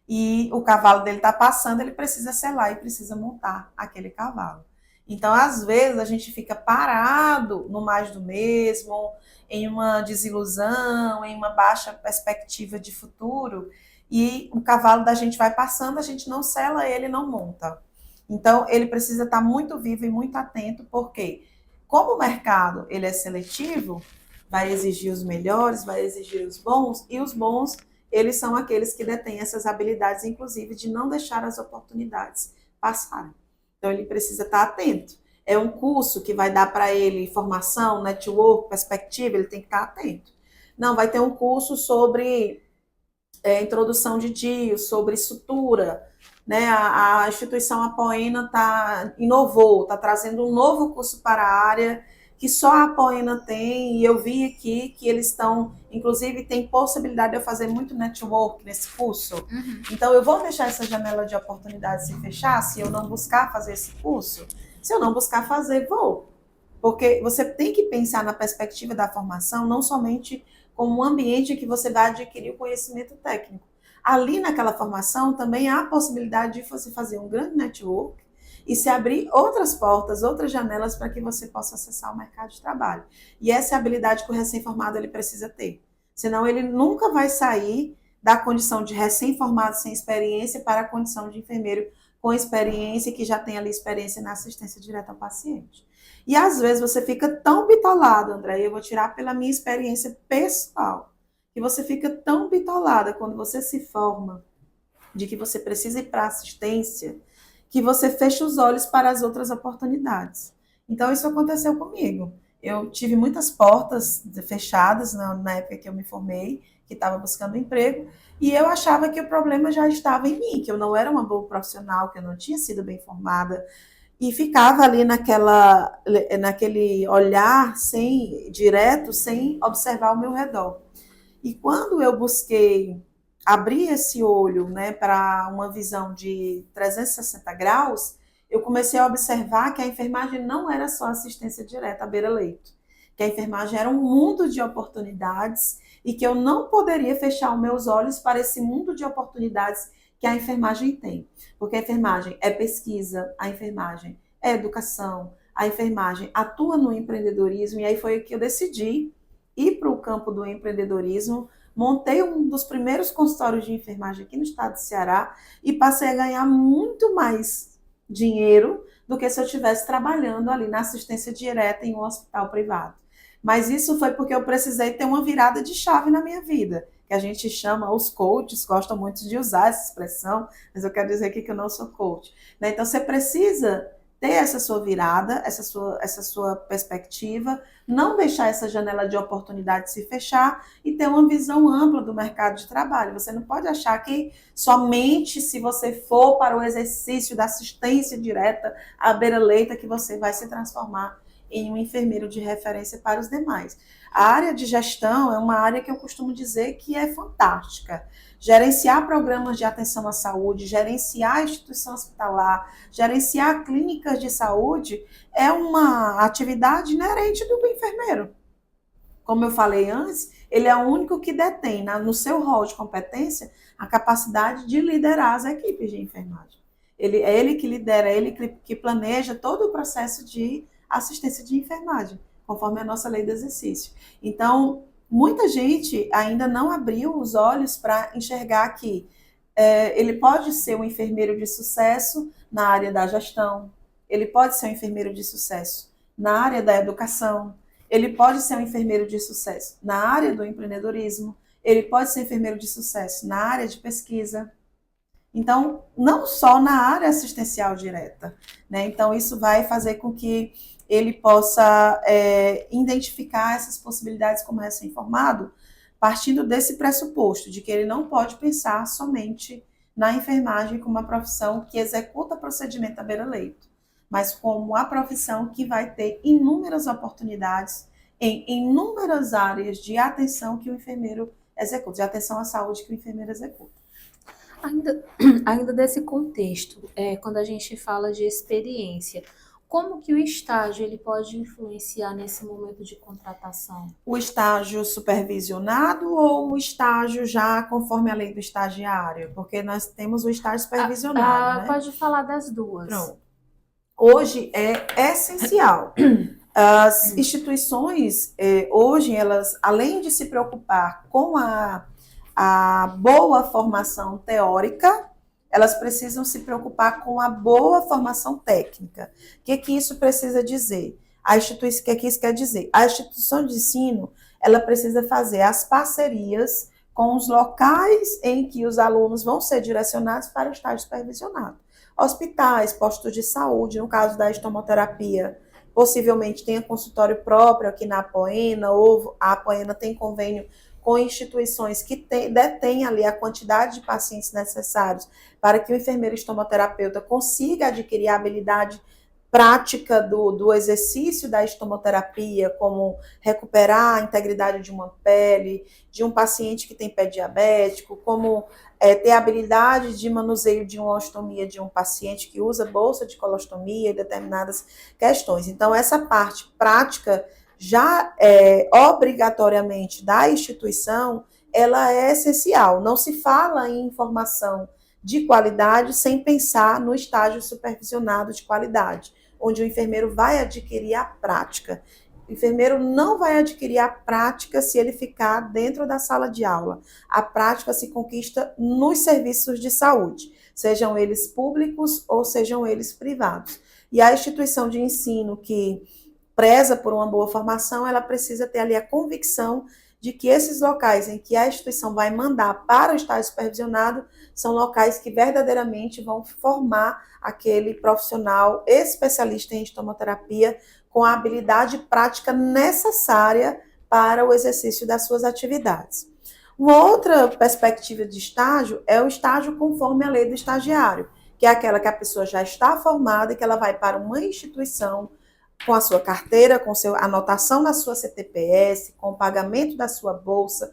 e o cavalo dele está passando, ele precisa selar e precisa montar aquele cavalo. Então, às vezes, a gente fica parado no mais do mesmo, em uma desilusão, em uma baixa perspectiva de futuro, e o cavalo da gente vai passando, a gente não sela ele, não monta. Então, ele precisa estar muito vivo e muito atento, porque como o mercado ele é seletivo, vai exigir os melhores, vai exigir os bons, e os bons eles são aqueles que detêm essas habilidades, inclusive de não deixar as oportunidades passarem. Então, ele precisa estar atento. É um curso que vai dar para ele formação, network, perspectiva, ele tem que estar atento. Não, vai ter um curso sobre introdução de DIU, sobre sutura, né? A instituição Apoena inovou, está trazendo um novo curso para a área que só a Apoena tem, e eu vi aqui que eles estão, inclusive, tem possibilidade de eu fazer muito network nesse curso. Uhum. Então, eu vou deixar essa janela de oportunidade se fechar se eu não buscar fazer esse curso? Se eu não buscar fazer, vou. Porque você tem que pensar na perspectiva da formação, não somente como um ambiente que você vai adquirir o conhecimento técnico. Ali naquela formação também há a possibilidade de você fazer um grande network e se abrir outras portas, outras janelas para que você possa acessar o mercado de trabalho. E essa é a habilidade que o recém-formado ele precisa ter. Senão ele nunca vai sair da condição de recém-formado sem experiência para a condição de enfermeiro com experiência, que já tem ali experiência na assistência direta ao paciente. E às vezes você fica tão bitolado, André, eu vou tirar pela minha experiência pessoal, que você fica tão bitolada quando você se forma de que você precisa ir para a assistência, que você fecha os olhos para as outras oportunidades. Então, isso aconteceu comigo. Eu tive muitas portas fechadas na época que eu me formei, que estava buscando emprego, e eu achava que o problema já estava em mim, que eu não era uma boa profissional, que eu não tinha sido bem formada, e ficava ali naquele olhar direto, sem observar ao meu redor. E quando eu busquei abrir esse olho, né, para uma visão de 360 graus, eu comecei a observar que a enfermagem não era só assistência direta à beira-leito, que a enfermagem era um mundo de oportunidades e que eu não poderia fechar os meus olhos para esse mundo de oportunidades que a enfermagem tem. Porque a enfermagem é pesquisa, a enfermagem é educação, a enfermagem atua no empreendedorismo, e aí foi que eu decidi ir para o campo do empreendedorismo. Montei um dos primeiros consultórios de enfermagem aqui no estado do Ceará e passei a ganhar muito mais dinheiro do que se eu estivesse trabalhando ali na assistência direta em um hospital privado. Mas isso foi porque eu precisei ter uma virada de chave na minha vida, que a gente chama, os coaches gostam muito de usar essa expressão, mas eu quero dizer aqui que eu não sou coach. Então você precisa ter essa sua virada, essa sua perspectiva, não deixar essa janela de oportunidade se fechar e ter uma visão ampla do mercado de trabalho. Você não pode achar que somente se você for para o exercício da assistência direta à beira-leita que você vai se transformar em um enfermeiro de referência para os demais. A área de gestão é uma área que eu costumo dizer que é fantástica. Gerenciar programas de atenção à saúde, gerenciar a instituição hospitalar, gerenciar clínicas de saúde é uma atividade inerente do enfermeiro. Como eu falei antes, ele é o único que detém no seu rol de competência a capacidade de liderar as equipes de enfermagem. É ele que lidera, é ele que planeja todo o processo de assistência de enfermagem, conforme a nossa lei do exercício. Então, muita gente ainda não abriu os olhos para enxergar que ele pode ser um enfermeiro de sucesso na área da gestão, ele pode ser um enfermeiro de sucesso na área da educação, ele pode ser um enfermeiro de sucesso na área do empreendedorismo, ele pode ser enfermeiro de sucesso na área de pesquisa. Então, não só na área assistencial direta, né? Então, isso vai fazer com que ele possa identificar essas possibilidades como recém-formado, partindo desse pressuposto de que ele não pode pensar somente na enfermagem como uma profissão que executa procedimento à beira-leito, mas como a profissão que vai ter inúmeras oportunidades em inúmeras áreas de atenção que o enfermeiro executa, de atenção à saúde que o enfermeiro executa. Ainda desse contexto, quando a gente fala de experiência, como que o estágio ele pode influenciar nesse momento de contratação? O estágio supervisionado ou o estágio já conforme a lei do estagiário? Porque nós temos o estágio supervisionado, né? Pode falar das duas. Pronto. Hoje é essencial. As instituições, hoje, elas, além de se preocupar com a boa formação teórica, elas precisam se preocupar com a boa formação técnica. O que isso precisa dizer? O que isso quer dizer? A instituição de ensino, ela precisa fazer as parcerias com os locais em que os alunos vão ser direcionados para o estágio supervisionado. Hospitais, postos de saúde, no caso da estomoterapia, possivelmente tenha consultório próprio aqui na Apoena, ou a Apoena tem convênio com instituições que detêm ali a quantidade de pacientes necessários para que o enfermeiro estomoterapeuta consiga adquirir a habilidade prática do exercício da estomoterapia, como recuperar a integridade de uma pele, de um paciente que tem pé diabético, como ter a habilidade de manuseio de uma ostomia de um paciente que usa bolsa de colostomia e determinadas questões. Então, essa parte prática já obrigatoriamente da instituição, ela é essencial. Não se fala em formação de qualidade sem pensar no estágio supervisionado de qualidade, onde o enfermeiro vai adquirir a prática. O enfermeiro não vai adquirir a prática se ele ficar dentro da sala de aula. A prática se conquista nos serviços de saúde, sejam eles públicos ou sejam eles privados. E a instituição de ensino que preza por uma boa formação, ela precisa ter ali a convicção de que esses locais em que a instituição vai mandar para o estágio supervisionado são locais que verdadeiramente vão formar aquele profissional especialista em estomoterapia com a habilidade prática necessária para o exercício das suas atividades. Uma outra perspectiva de estágio é o estágio conforme a lei do estagiário, que é aquela que a pessoa já está formada e que ela vai para uma instituição com a sua carteira, com a anotação na sua CTPS, com o pagamento da sua bolsa,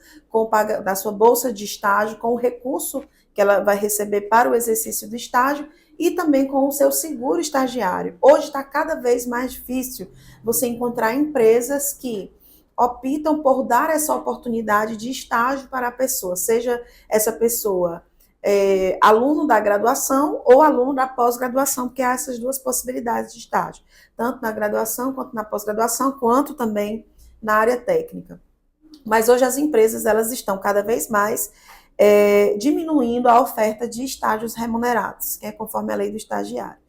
da sua bolsa de estágio, com o recurso que ela vai receber para o exercício do estágio e também com o seu seguro estagiário. Hoje está cada vez mais difícil você encontrar empresas que optam por dar essa oportunidade de estágio para a pessoa, seja essa pessoa aluno da graduação ou aluno da pós-graduação, porque há essas duas possibilidades de estágio, tanto na graduação quanto na pós-graduação, quanto também na área técnica. Mas hoje as empresas elas estão cada vez mais diminuindo a oferta de estágios remunerados, que é conforme a lei do estagiário.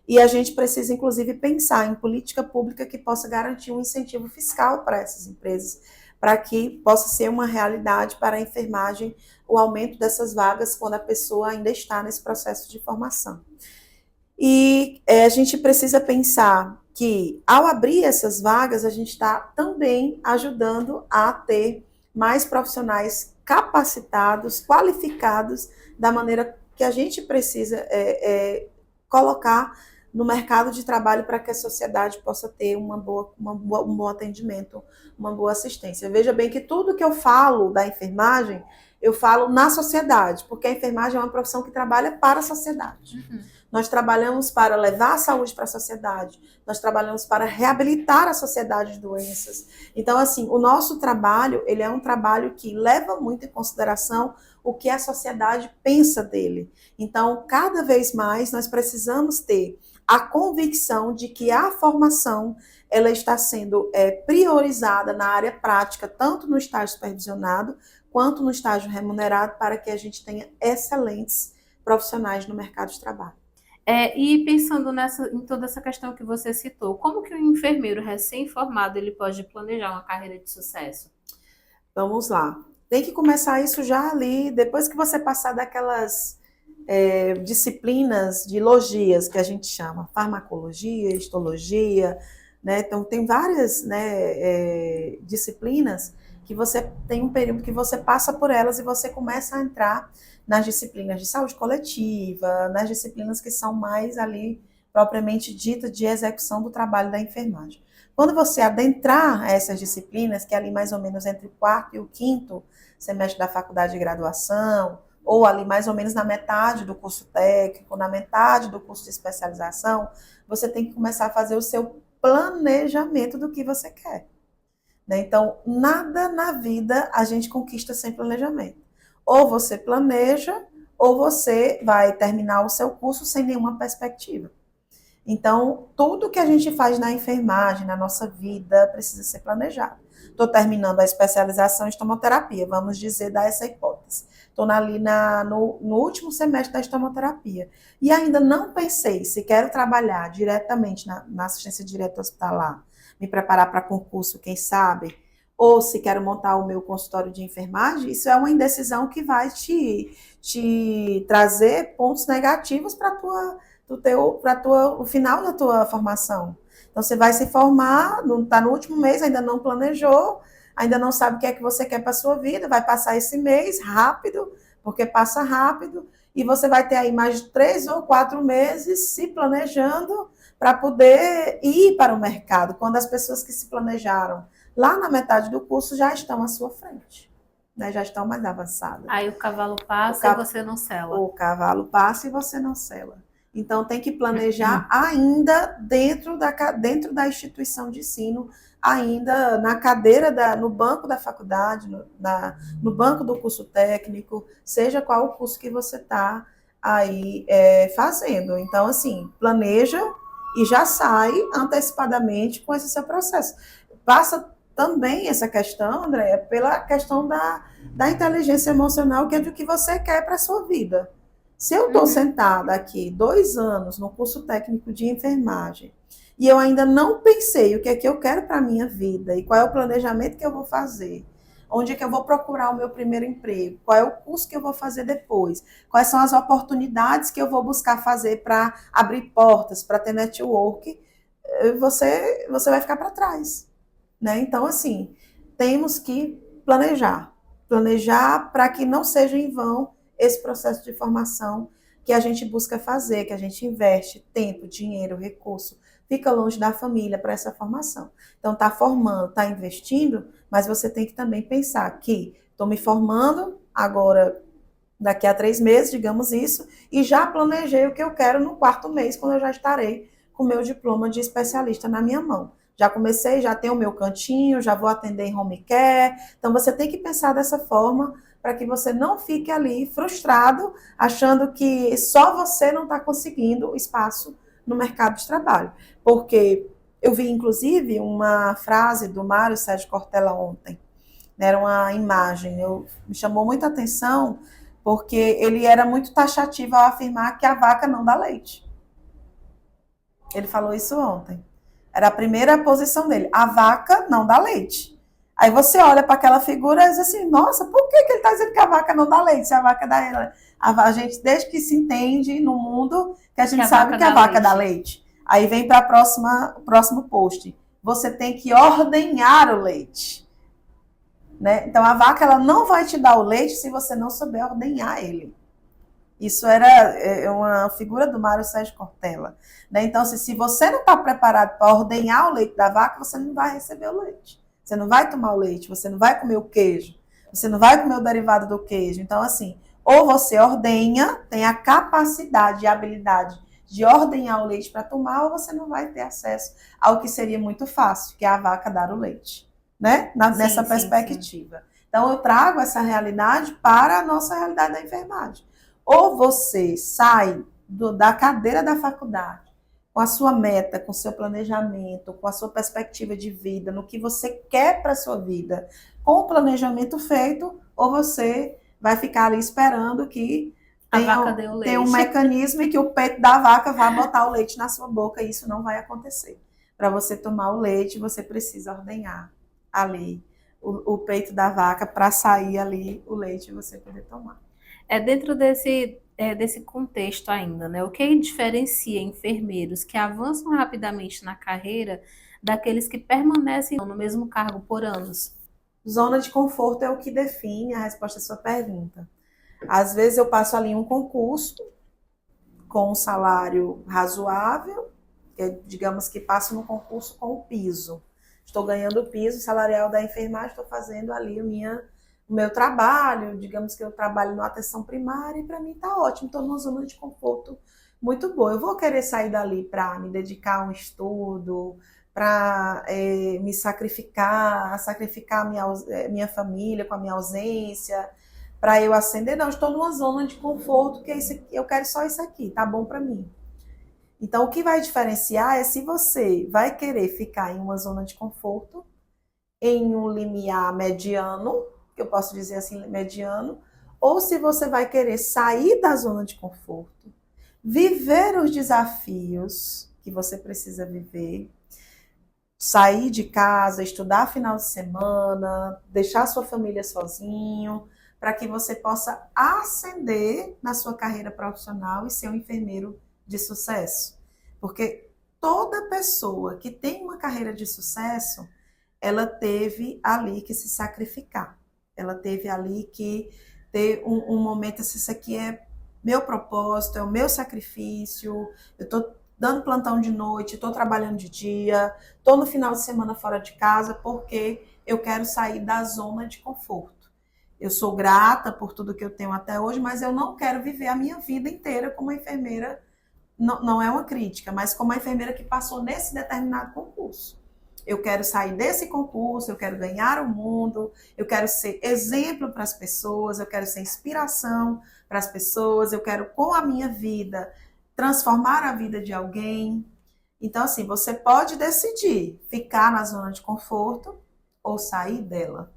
E a gente precisa, inclusive, pensar em política pública que possa garantir um incentivo fiscal para essas empresas, para que possa ser uma realidade para a enfermagem o aumento dessas vagas quando a pessoa ainda está nesse processo de formação. E a gente precisa pensar que, ao abrir essas vagas, a gente está também ajudando a ter mais profissionais capacitados, qualificados, da maneira que a gente precisa colocar no mercado de trabalho para que a sociedade possa ter um bom atendimento, uma boa assistência. Veja bem que tudo que eu falo da enfermagem Eu falo na sociedade, porque a enfermagem é uma profissão que trabalha para a sociedade. Nós trabalhamos para levar a saúde para a sociedade, nós trabalhamos para reabilitar a sociedade de doenças. Então, assim, o nosso trabalho, ele é um trabalho que leva muito em consideração o que a sociedade pensa dele. Então, cada vez mais, nós precisamos ter a convicção de que a formação ela está sendo priorizada na área prática, tanto no estágio supervisionado, quanto no estágio remunerado, para que a gente tenha excelentes profissionais no mercado de trabalho. E pensando em toda essa questão que você citou, como que um enfermeiro recém-formado ele pode planejar uma carreira de sucesso? Vamos lá. Tem que começar isso já ali, depois que você passar daquelas disciplinas de logias, que a gente chama, farmacologia, histologia, né? Então, tem várias, né, disciplinas que você tem um período que você passa por elas e você começa a entrar nas disciplinas de saúde coletiva, nas disciplinas que são mais ali, propriamente dita, de execução do trabalho da enfermagem. Quando você adentrar essas disciplinas, que é ali mais ou menos entre o quarto e o quinto semestre da faculdade de graduação, ou ali mais ou menos na metade do curso técnico, na metade do curso de especialização, você tem que começar a fazer o seu planejamento do que você quer. Né? Então, nada na vida a gente conquista sem planejamento. Ou você planeja, ou você vai terminar o seu curso sem nenhuma perspectiva. Então, tudo que a gente faz na enfermagem, na nossa vida, precisa ser planejado. Estou terminando a especialização em estomoterapia, vamos dizer, dar essa hipótese. Estou ali no último semestre da estomoterapia. E ainda não pensei se quero trabalhar diretamente na assistência direta hospitalar, me preparar para concurso, quem sabe, ou se quero montar o meu consultório de enfermagem, isso é uma indecisão que vai te trazer pontos negativos para o final da tua formação. Então, você vai se formar, está no último mês, ainda não planejou, ainda não sabe o que é que você quer para a sua vida, vai passar esse mês rápido, porque passa rápido, e você vai ter aí mais de 3 ou 4 meses se planejando para poder ir para o mercado, quando as pessoas que se planejaram lá na metade do curso já estão à sua frente, né? Já estão mais avançadas. Aí o cavalo passa e você não sela. O cavalo passa e você não sela. Então, tem que planejar ainda dentro da instituição de ensino, ainda na cadeira, no banco da faculdade, no banco do curso técnico, seja qual o curso que você está aí fazendo. Então, assim, planeja e já sai antecipadamente com esse seu processo. Passa também essa questão, Andréia, pela questão da inteligência emocional, que é do que você quer para a sua vida. Se eu estou sentada aqui 2 anos no curso técnico de enfermagem e eu ainda não pensei o que é que eu quero para a minha vida e qual é o planejamento que eu vou fazer, onde é que eu vou procurar o meu primeiro emprego, qual é o curso que eu vou fazer depois, quais são as oportunidades que eu vou buscar fazer para abrir portas, para ter network, você vai ficar para trás. Né? Então, assim, temos que planejar para que não seja em vão esse processo de formação que a gente busca fazer, que a gente investe tempo, dinheiro, recurso, fica longe da família para essa formação. Então, está formando, está investindo, mas você tem que também pensar que estou me formando agora, daqui a 3 meses, digamos isso, e já planejei o que eu quero no 4º mês, quando eu já estarei com o meu diploma de especialista na minha mão. Já comecei, já tenho o meu cantinho, já vou atender em home care. Então, você tem que pensar dessa forma para que você não fique ali frustrado, achando que só você não está conseguindo espaço no mercado de trabalho. Porque eu vi, inclusive, uma frase do Mário Sérgio Cortella ontem. Era uma imagem, me chamou muita atenção, porque ele era muito taxativo ao afirmar que a vaca não dá leite. Ele falou isso ontem. Era a primeira posição dele. A vaca não dá leite. Aí você olha para aquela figura e diz assim, nossa, por que ele está dizendo que a vaca não dá leite? Se a vaca dá... A gente, desde que se entende no mundo, que a gente sabe que a vaca dá leite. Aí vem para o próximo post. Você tem que ordenhar o leite. Né? Então, a vaca ela não vai te dar o leite se você não souber ordenhar ele. Isso era uma figura do Mário Sérgio Cortella. Né? Então, se você não está preparado para ordenhar o leite da vaca, você não vai receber o leite. Você não vai tomar o leite, você não vai comer o queijo. Você não vai comer o derivado do queijo. Então, assim, ou você ordenha, tem a capacidade e habilidade de ordenhar o leite para tomar, ou você não vai ter acesso ao que seria muito fácil, que é a vaca dar o leite, né? Nessa Sim, sim, sim. perspectiva. Então, eu trago essa realidade para a nossa realidade da enfermagem. Ou você sai da cadeira da faculdade, com a sua meta, com o seu planejamento, com a sua perspectiva de vida, no que você quer para a sua vida, com o planejamento feito, ou você vai ficar ali esperando que A vaca deu tenha um leite. mecanismo e que o peito da vaca vá botar o leite na sua boca, e isso não vai acontecer. Para você tomar o leite, você precisa ordenhar ali o peito da vaca para sair ali o leite e você poder tomar. É dentro desse contexto ainda, né? O que diferencia enfermeiros que avançam rapidamente na carreira daqueles que permanecem no mesmo cargo por anos? Zona de conforto é o que define a resposta à sua pergunta. Às vezes eu passo ali um concurso com um salário razoável, digamos que passo no concurso com o piso. Estou ganhando o piso salarial da enfermagem, estou fazendo ali o meu trabalho, digamos que eu trabalho na atenção primária e para mim está ótimo, estou numa zona de conforto muito boa. Eu vou querer sair dali para me dedicar a um estudo, para me sacrificar minha família com a minha ausência, para eu ascender. Não, estou numa zona de conforto, que é isso aqui, eu quero só isso aqui, tá bom para mim. Então, o que vai diferenciar é se você vai querer ficar em uma zona de conforto, em um limiar mediano, que eu posso dizer assim, mediano, ou se você vai querer sair da zona de conforto, viver os desafios que você precisa viver, sair de casa, estudar final de semana, deixar sua família sozinho, para que você possa ascender na sua carreira profissional e ser um enfermeiro de sucesso. Porque toda pessoa que tem uma carreira de sucesso, ela teve ali que se sacrificar. Ela teve ali que ter um momento assim, isso aqui é meu propósito, é o meu sacrifício, eu estou dando plantão de noite, estou trabalhando de dia, estou no final de semana fora de casa, porque eu quero sair da zona de conforto. Eu sou grata por tudo que eu tenho até hoje, mas eu não quero viver a minha vida inteira como enfermeira. Não, não é uma crítica, mas como a enfermeira que passou nesse determinado concurso. Eu quero sair desse concurso, eu quero ganhar o mundo, eu quero ser exemplo para as pessoas, eu quero ser inspiração para as pessoas, eu quero, com a minha vida, transformar a vida de alguém. Então, assim, você pode decidir ficar na zona de conforto ou sair dela.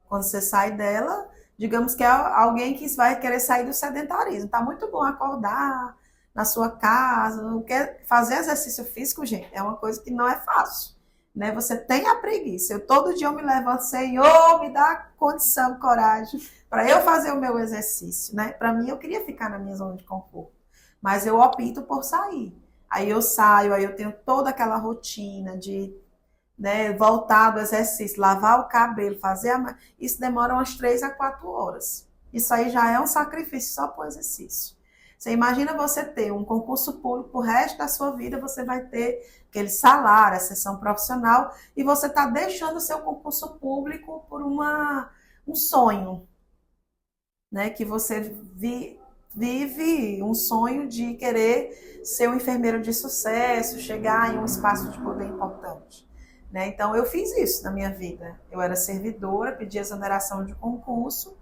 Quando você sai dela, digamos que é alguém que vai querer sair do sedentarismo. Tá muito bom acordar na sua casa, não quer fazer exercício físico, gente, é uma coisa que não é fácil, né? Você tem a preguiça. Todo dia eu me levanto, Senhor, me dá condição, coragem para eu fazer o meu exercício, né? Para mim, eu queria ficar na minha zona de conforto, mas eu opto por sair. Aí eu saio, aí eu tenho toda aquela rotina de, né, voltar do exercício, lavar o cabelo, isso demora umas 3 a 4 horas. Isso aí já é um sacrifício só para o exercício. Você imagina você ter um concurso público pro resto da sua vida, você vai ter aquele salário, a sessão profissional, e você está deixando o seu concurso público por um sonho, né? Que você vive um sonho de querer ser um enfermeiro de sucesso, chegar em um espaço de poder importante. Né? Então, eu fiz isso na minha vida. Eu era servidora, pedi exoneração de concurso,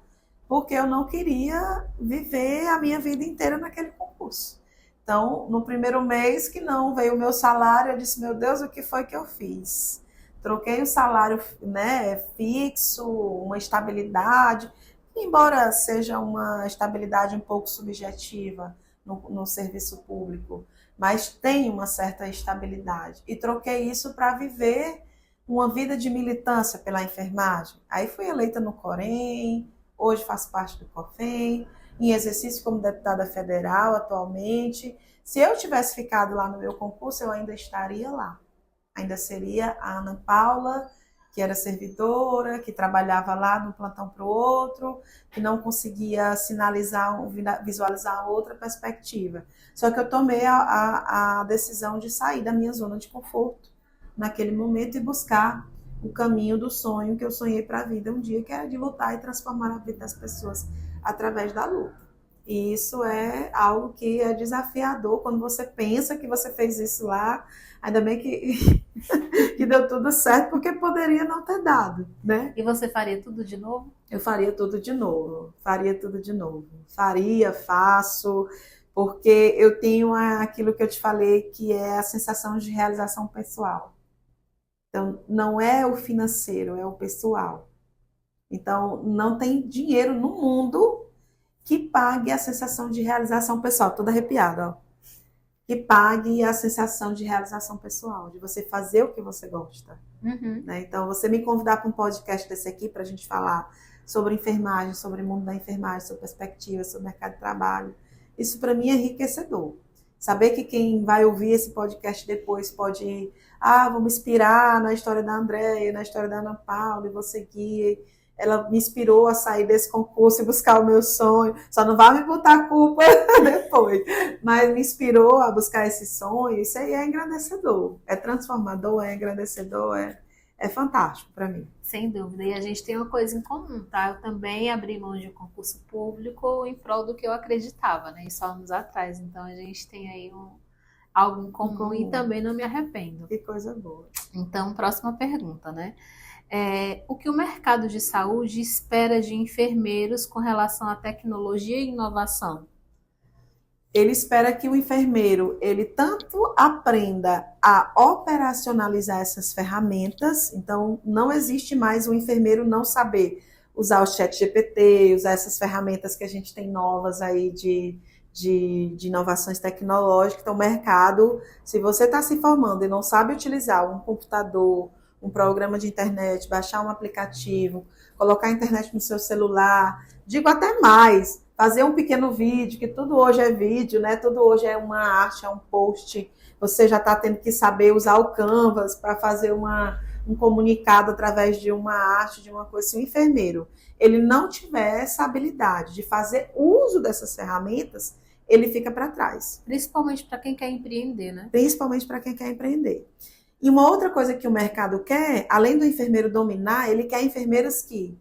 porque eu não queria viver a minha vida inteira naquele concurso. Então, no primeiro mês que não veio o meu salário, eu disse, meu Deus, o que foi que eu fiz? Troquei o salário, né, fixo, uma estabilidade, embora seja uma estabilidade um pouco subjetiva no serviço público, mas tem uma certa estabilidade. E troquei isso para viver uma vida de militância pela enfermagem. Aí fui eleita no Corém, hoje faço parte do COFEM, em exercício como deputada federal atualmente. Se eu tivesse ficado lá no meu concurso, eu ainda estaria lá. Ainda seria a Ana Paula, que era servidora, que trabalhava lá de um plantão para o outro, que não conseguia visualizar outra perspectiva. Só que eu tomei a decisão de sair da minha zona de conforto naquele momento e buscar o caminho do sonho que eu sonhei para a vida um dia, que era de lutar e transformar a vida das pessoas através da luta. E isso é algo que é desafiador quando você pensa que você fez isso lá, ainda bem que deu tudo certo, porque poderia não ter dado, né? E você faria tudo de novo? Eu faria tudo de novo, faria tudo de novo. Faria, faço, porque eu tenho aquilo que eu te falei, que é a sensação de realização pessoal. Então, não é o financeiro, é o pessoal. Então, não tem dinheiro no mundo que pague a sensação de realização pessoal. Toda arrepiada, ó. Que pague a sensação de realização pessoal, de você fazer o que você gosta. Uhum. Né? Então, você me convidar para um podcast desse aqui para a gente falar sobre enfermagem, sobre o mundo da enfermagem, sobre perspectivas, sobre mercado de trabalho, isso para mim é enriquecedor. Saber que quem vai ouvir esse podcast depois pode, vou me inspirar na história da Andréia, na história da Ana Paula, e vou seguir. Ela me inspirou a sair desse concurso e buscar o meu sonho. Só não vai me botar a culpa depois. Mas me inspirou a buscar esse sonho. Isso aí é engrandecedor. É transformador, é engrandecedor, é fantástico para mim. Sem dúvida. E a gente tem uma coisa em comum, tá? Eu também abri mão de um concurso público em prol do que eu acreditava, né? Isso há anos atrás. Então a gente tem aí algo em comum e também não me arrependo. Que coisa boa. Então, próxima pergunta, né? O que o mercado de saúde espera de enfermeiros com relação à tecnologia e inovação? Ele espera que o enfermeiro, ele tanto aprenda a operacionalizar essas ferramentas, então não existe mais o enfermeiro não saber usar o ChatGPT, usar essas ferramentas que a gente tem novas aí de inovações tecnológicas. Então, o mercado, se você está se formando e não sabe utilizar um computador, um programa de internet, baixar um aplicativo, colocar a internet no seu celular, digo até mais, fazer um pequeno vídeo, que tudo hoje é vídeo, né? Tudo hoje é uma arte, é um post. Você já está tendo que saber usar o Canvas para fazer um comunicado através de uma arte, de uma coisa. Se o enfermeiro ele não tiver essa habilidade de fazer uso dessas ferramentas, ele fica para trás. Principalmente para quem quer empreender, né? Principalmente para quem quer empreender. E uma outra coisa que o mercado quer, além do enfermeiro dominar, ele quer enfermeiros que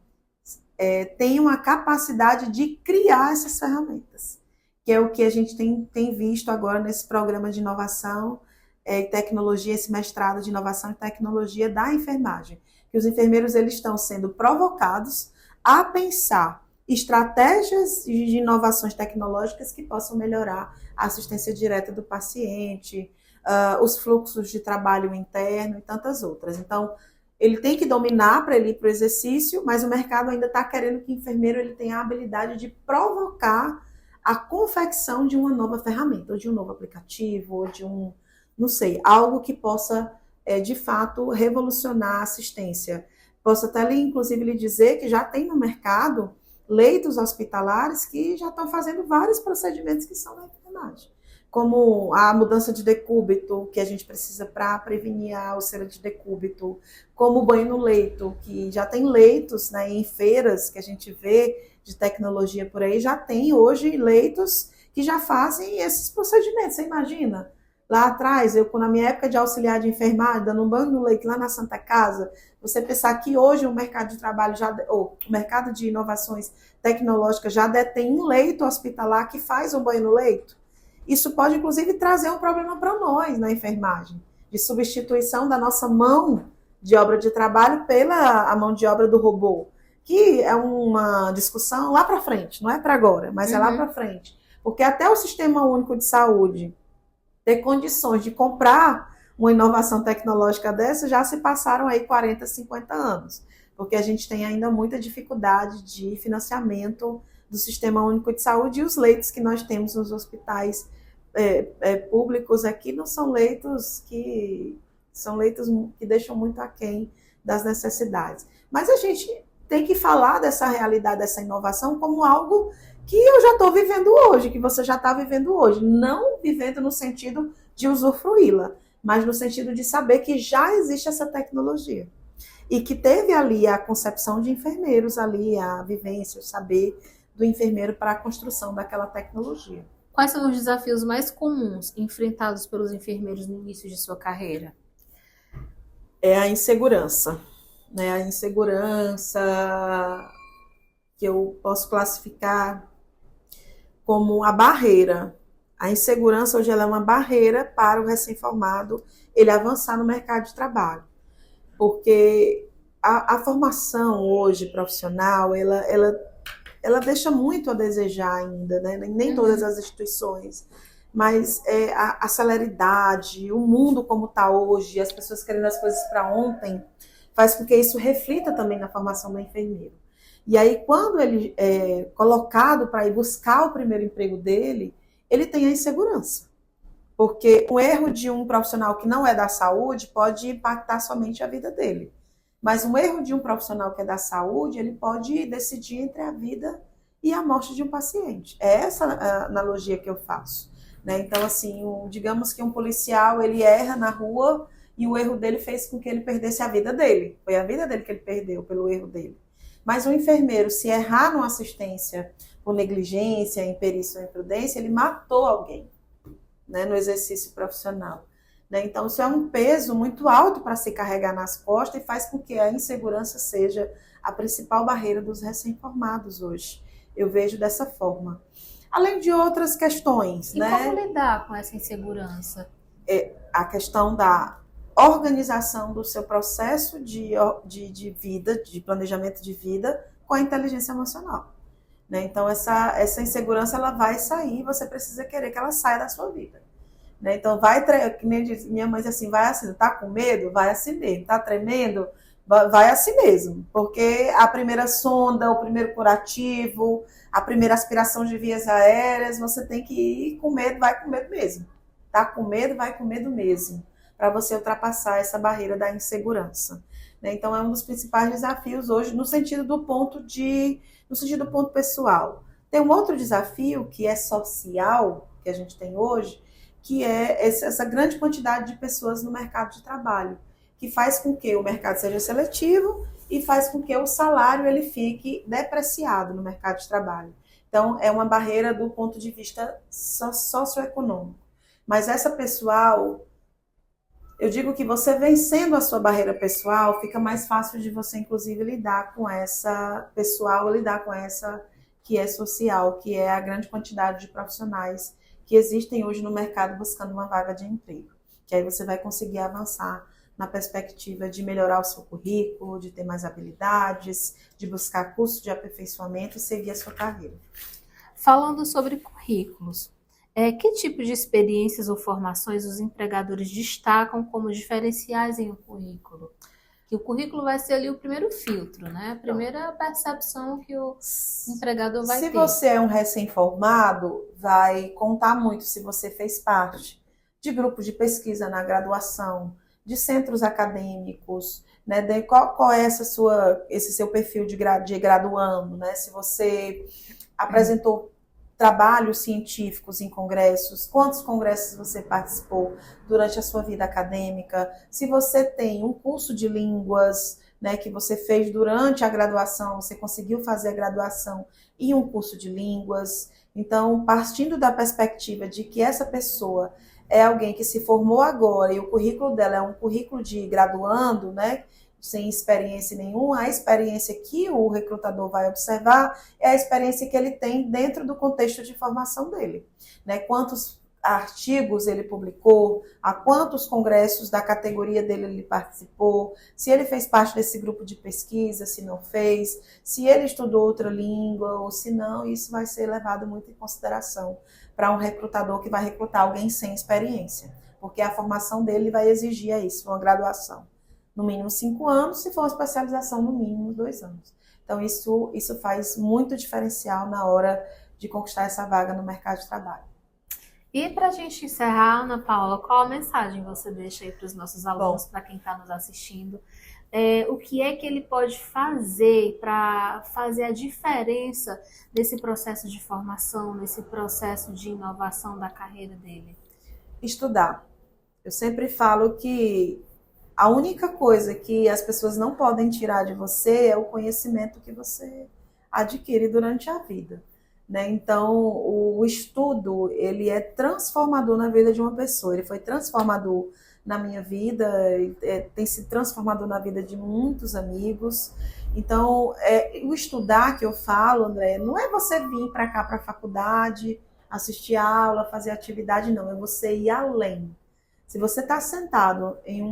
tenham a capacidade de criar essas ferramentas, que é o que a gente tem visto agora nesse programa de inovação e tecnologia, esse mestrado de inovação e tecnologia da enfermagem, que os enfermeiros eles estão sendo provocados a pensar estratégias de inovações tecnológicas que possam melhorar a assistência direta do paciente, os fluxos de trabalho interno e tantas outras. Então, ele tem que dominar para ele ir para o exercício, mas o mercado ainda está querendo que o enfermeiro ele tenha a habilidade de provocar a confecção de uma nova ferramenta, ou de um novo aplicativo, ou de não sei, algo que possa, de fato, revolucionar a assistência. Posso até, inclusive, lhe dizer que já tem no mercado leitos hospitalares que já estão fazendo vários procedimentos que são na enfermagem, como a mudança de decúbito, que a gente precisa para prevenir a úlcera de decúbito, como o banho no leito, que já tem leitos, né, em feiras que a gente vê de tecnologia por aí, já tem hoje leitos que já fazem esses procedimentos. Você imagina? Lá atrás, na minha época de auxiliar de enfermagem, dando um banho no leito lá na Santa Casa, você pensar que hoje o mercado de trabalho, o mercado de inovações tecnológicas já detém um leito hospitalar que faz um banho no leito. Isso pode, inclusive, trazer um problema para nós na enfermagem, de substituição da nossa mão de obra de trabalho pela a mão de obra do robô, que é uma discussão lá para frente, não é para agora, mas é lá para frente. Porque até o Sistema Único de Saúde ter condições de comprar uma inovação tecnológica dessa, já se passaram aí 40, 50 anos, porque a gente tem ainda muita dificuldade de financiamento do Sistema Único de Saúde, e os leitos que nós temos nos hospitais públicos aqui não são leitos que deixam muito aquém das necessidades. Mas a gente tem que falar dessa realidade, dessa inovação, como algo que eu já estou vivendo hoje, que você já está vivendo hoje. Não vivendo no sentido de usufruí-la, mas no sentido de saber que já existe essa tecnologia. E que teve ali a concepção de enfermeiros, ali a vivência, o saber do enfermeiro para a construção daquela tecnologia. Quais são os desafios mais comuns enfrentados pelos enfermeiros no início de sua carreira? É a insegurança. né? A insegurança, que eu posso classificar como a barreira. A insegurança hoje ela é uma barreira para o recém-formado ele avançar no mercado de trabalho. Porque a formação hoje profissional, ela deixa muito a desejar ainda, né? Nem todas as instituições, mas a celeridade, o mundo como está hoje, as pessoas querendo as coisas para ontem, faz com que isso reflita também na formação do enfermeiro. E aí, quando ele é colocado para ir buscar o primeiro emprego dele, ele tem a insegurança. Porque um erro de um profissional que não é da saúde pode impactar somente a vida dele. Mas um erro de um profissional que é da saúde, ele pode decidir entre a vida e a morte de um paciente. É essa a analogia que eu faço. Né? Então, assim, digamos que um policial, ele erra na rua e o erro dele fez com que ele perdesse a vida dele. Foi a vida dele que ele perdeu pelo erro dele. Mas um enfermeiro, se errar numa assistência por negligência, imperícia ou imprudência, ele matou alguém, né, no exercício profissional. Né? Então, isso é um peso muito alto para se carregar nas costas e faz com que a insegurança seja a principal barreira dos recém-formados hoje. Eu vejo dessa forma. Além de outras questões. E né? como lidar com essa insegurança? A questão da organização do seu processo de vida, de planejamento de vida, com a inteligência emocional. Né? Então, essa insegurança ela vai sair, você precisa querer que ela saia da sua vida. Né? Então, que nem diz, minha mãe diz assim, vai assim, tá com medo? Vai assim mesmo. Tá tremendo? Vai assim mesmo. Porque a primeira sonda, o primeiro curativo, a primeira aspiração de vias aéreas, você tem que ir com medo, vai com medo mesmo. Tá com medo, vai com medo mesmo. Para você ultrapassar essa barreira da insegurança. Né? Então, é um dos principais desafios hoje, no sentido do ponto pessoal. Tem um outro desafio que é social, que a gente tem hoje, que é essa grande quantidade de pessoas no mercado de trabalho, que faz com que o mercado seja seletivo e faz com que o salário ele fique depreciado no mercado de trabalho. Então, é uma barreira do ponto de vista socioeconômico. Mas essa pessoal, eu digo que você vencendo a sua barreira pessoal, fica mais fácil de você, inclusive, lidar com essa pessoal, lidar com essa que é social, que é a grande quantidade de profissionais que existem hoje no mercado buscando uma vaga de emprego. Que aí você vai conseguir avançar na perspectiva de melhorar o seu currículo, de ter mais habilidades, de buscar curso de aperfeiçoamento e seguir a sua carreira. Falando sobre currículos, que tipo de experiências ou formações os empregadores destacam como diferenciais em um currículo? Que o currículo vai ser ali o primeiro filtro, né? A primeira percepção que o empregador vai ter. Se você é um recém-formado, vai contar muito se você fez parte de grupo de pesquisa na graduação, de centros acadêmicos, né? Qual é esse seu perfil de graduando, né? Se você apresentou trabalhos científicos em congressos, quantos congressos você participou durante a sua vida acadêmica, se você tem um curso de línguas, né, que você fez durante a graduação, você conseguiu fazer a graduação e um curso de línguas. Então, partindo da perspectiva de que essa pessoa é alguém que se formou agora e o currículo dela é um currículo de graduando, né, sem experiência nenhuma, a experiência que o recrutador vai observar é a experiência que ele tem dentro do contexto de formação dele. Né? Quantos artigos ele publicou, a quantos congressos da categoria dele ele participou, se ele fez parte desse grupo de pesquisa, se não fez, se ele estudou outra língua ou se não, isso vai ser levado muito em consideração para um recrutador que vai recrutar alguém sem experiência, porque a formação dele vai exigir isso, uma graduação. No mínimo 5 anos, se for uma especialização, no mínimo 2 anos. Então, isso faz muito diferencial na hora de conquistar essa vaga no mercado de trabalho. E para a gente encerrar, Ana Paula, qual a mensagem você deixa aí para os nossos alunos, para quem está nos assistindo? O que é que ele pode fazer para fazer a diferença nesse processo de formação, nesse processo de inovação da carreira dele? Estudar. Eu sempre falo que a única coisa que as pessoas não podem tirar de você é o conhecimento que você adquire durante a vida. Né? Então, o estudo, ele é transformador na vida de uma pessoa. Ele foi transformador na minha vida, tem se transformado na vida de muitos amigos. Então, o estudar que eu falo, André, não é você vir para cá, para a faculdade, assistir aula, fazer atividade, não. É você ir além. Se você está sentado em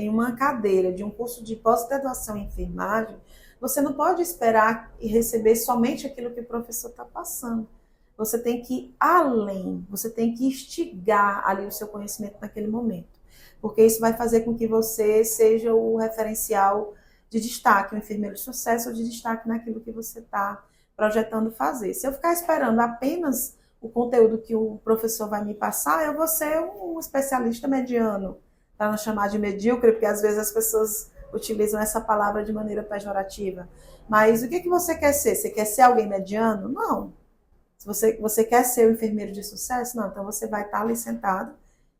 uma cadeira de um curso de pós-graduação em enfermagem, você não pode esperar e receber somente aquilo que o professor está passando. Você tem que ir além, você tem que instigar ali o seu conhecimento naquele momento. Porque isso vai fazer com que você seja o referencial de destaque, o enfermeiro de sucesso ou de destaque naquilo que você está projetando fazer. Se eu ficar esperando apenas o conteúdo que o professor vai me passar, eu vou ser um especialista mediano, para não chamar de medíocre, porque às vezes as pessoas utilizam essa palavra de maneira pejorativa. Mas o que você quer ser? Você quer ser alguém mediano? Não. Se você quer ser o enfermeiro de sucesso, não. Então você vai estar ali sentado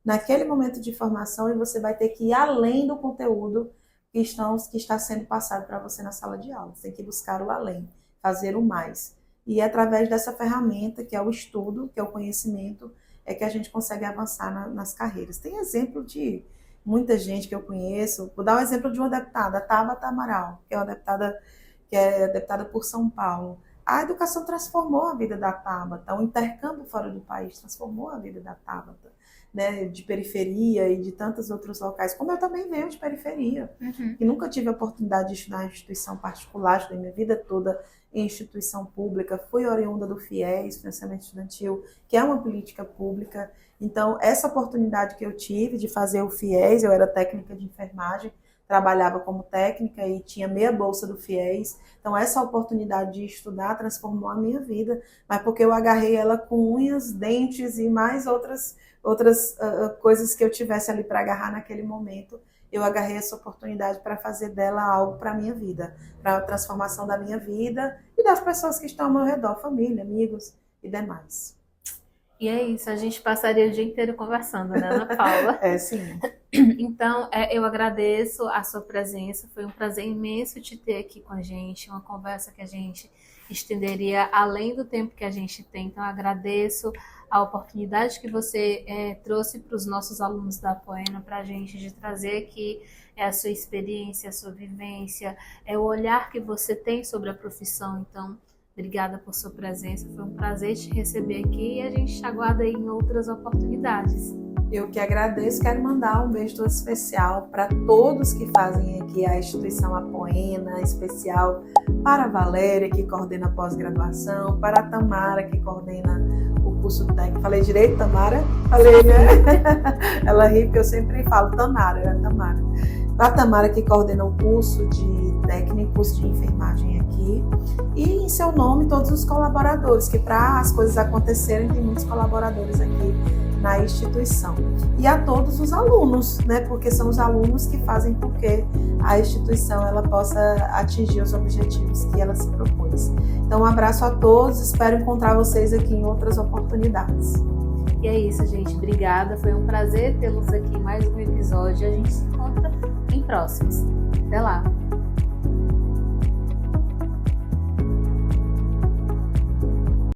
naquele momento de formação e você vai ter que ir além do conteúdo que está sendo passado para você na sala de aula. Você tem que buscar o além, fazer o mais. E é através dessa ferramenta, que é o estudo, que é o conhecimento, é que a gente consegue avançar nas carreiras. Tem exemplo de muita gente que eu conheço. Vou dar o exemplo de uma deputada, Tabata Amaral, que é uma deputada que é deputada por São Paulo. A educação transformou a vida da Tabata, o intercâmbio fora do país transformou a vida da Tabata, né, de periferia e de tantos outros locais, como eu também venho de periferia, e nunca tive a oportunidade de estudar em instituição particular, estudei minha vida toda em instituição pública, fui oriunda do FIES, Financiamento Estudantil, que é uma política pública. Então, essa oportunidade que eu tive de fazer o FIES, eu era técnica de enfermagem, trabalhava como técnica e tinha meia bolsa do FIES. Então, essa oportunidade de estudar transformou a minha vida, mas porque eu agarrei ela com unhas, dentes e mais outras coisas que eu tivesse ali para agarrar naquele momento. Eu agarrei essa oportunidade para fazer dela algo para a minha vida, para a transformação da minha vida e das pessoas que estão ao meu redor, família, amigos e demais. E é isso, a gente passaria o dia inteiro conversando, né, Ana Paula? Sim. Então, eu agradeço a sua presença, foi um prazer imenso te ter aqui com a gente, uma conversa que a gente estenderia além do tempo que a gente tem. Então, agradeço a oportunidade que você trouxe para os nossos alunos da Apoena, para a gente, de trazer aqui a sua experiência, a sua vivência, o olhar que você tem sobre a profissão. Então, obrigada por sua presença, foi um prazer te receber aqui e a gente te aguarda aí em outras oportunidades. Eu que agradeço, quero mandar um beijo todo especial para todos que fazem aqui a instituição Apoena, especial para a Valéria, que coordena a pós-graduação, para a Tamara, que coordena o curso técnico. Falei direito, Tamara? Falei, né? Ela ri porque eu sempre falo Tamara, era Tamara. Para a Tamara, que coordena o curso de técnico, curso de enfermagem aqui. E em seu nome, todos os colaboradores, que para as coisas acontecerem, tem muitos colaboradores aqui na instituição. E a todos os alunos, né? Porque são os alunos que fazem com que a instituição ela possa atingir os objetivos que ela se propôs. Então, um abraço a todos, espero encontrar vocês aqui em outras oportunidades. E é isso, gente. Obrigada. Foi um prazer tê-los aqui em mais um episódio. A gente se encontra em próximos. Até lá!